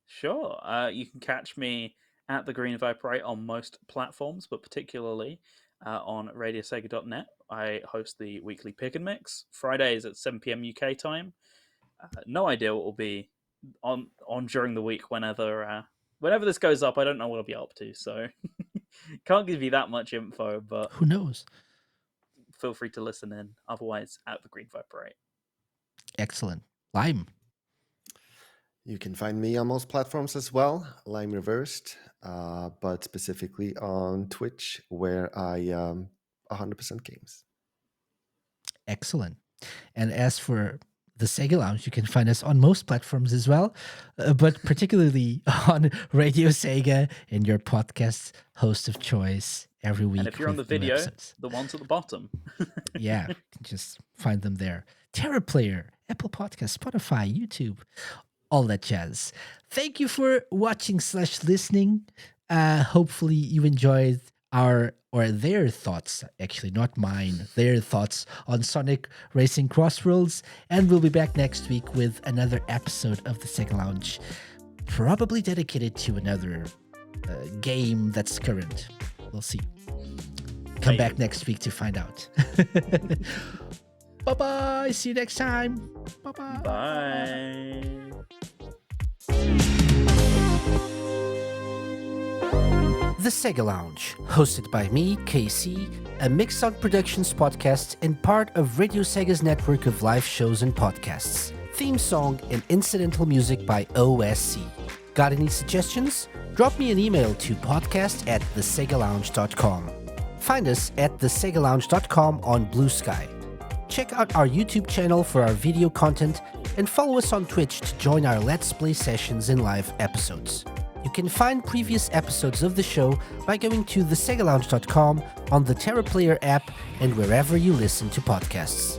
Sure. You can catch me at the GreenViper8 on most platforms, but particularly on radiosega.net. I host the weekly Pick and Mix, Fridays at 7 p.m. UK time. No idea what will be on during the week whenever this goes up. I don't know what I'll be up to, so can't give you that much info, but who knows? Feel free to listen in. Otherwise, at the GreenViper8. Excellent. Lime. You can find me on most platforms as well, LimeReversed, but specifically on Twitch, where I 100% games. Excellent. And as for the Sega Lounge, you can find us on most platforms as well, but particularly on Radio Sega and your podcast host of choice every week. And if you're on the video, the ones at the bottom. Yeah, you can just find them there. Terra Player, Apple Podcasts, Spotify, YouTube, all that jazz. Thank you for watching / listening. Hopefully you enjoyed their thoughts, actually, not mine, their thoughts on Sonic Racing CrossWorlds. And we'll be back next week with another episode of the Sega Lounge, probably dedicated to another game that's current. We'll see. Come back next week to find out. Bye-bye. See you next time. Bye-bye. Bye. The Sega Lounge, hosted by me, KC, a Mixon Productions podcast and part of Radio Sega's network of live shows and podcasts. Theme song and incidental music by OSC. Got any suggestions? Drop me an email to podcast@thesegalounge.com. Find us at thesegalounge.com on Blue Sky. Check out our YouTube channel for our video content and follow us on Twitch to join our Let's Play sessions and live episodes. You can find previous episodes of the show by going to thesegalounge.com on the TerraPlayer app and wherever you listen to podcasts.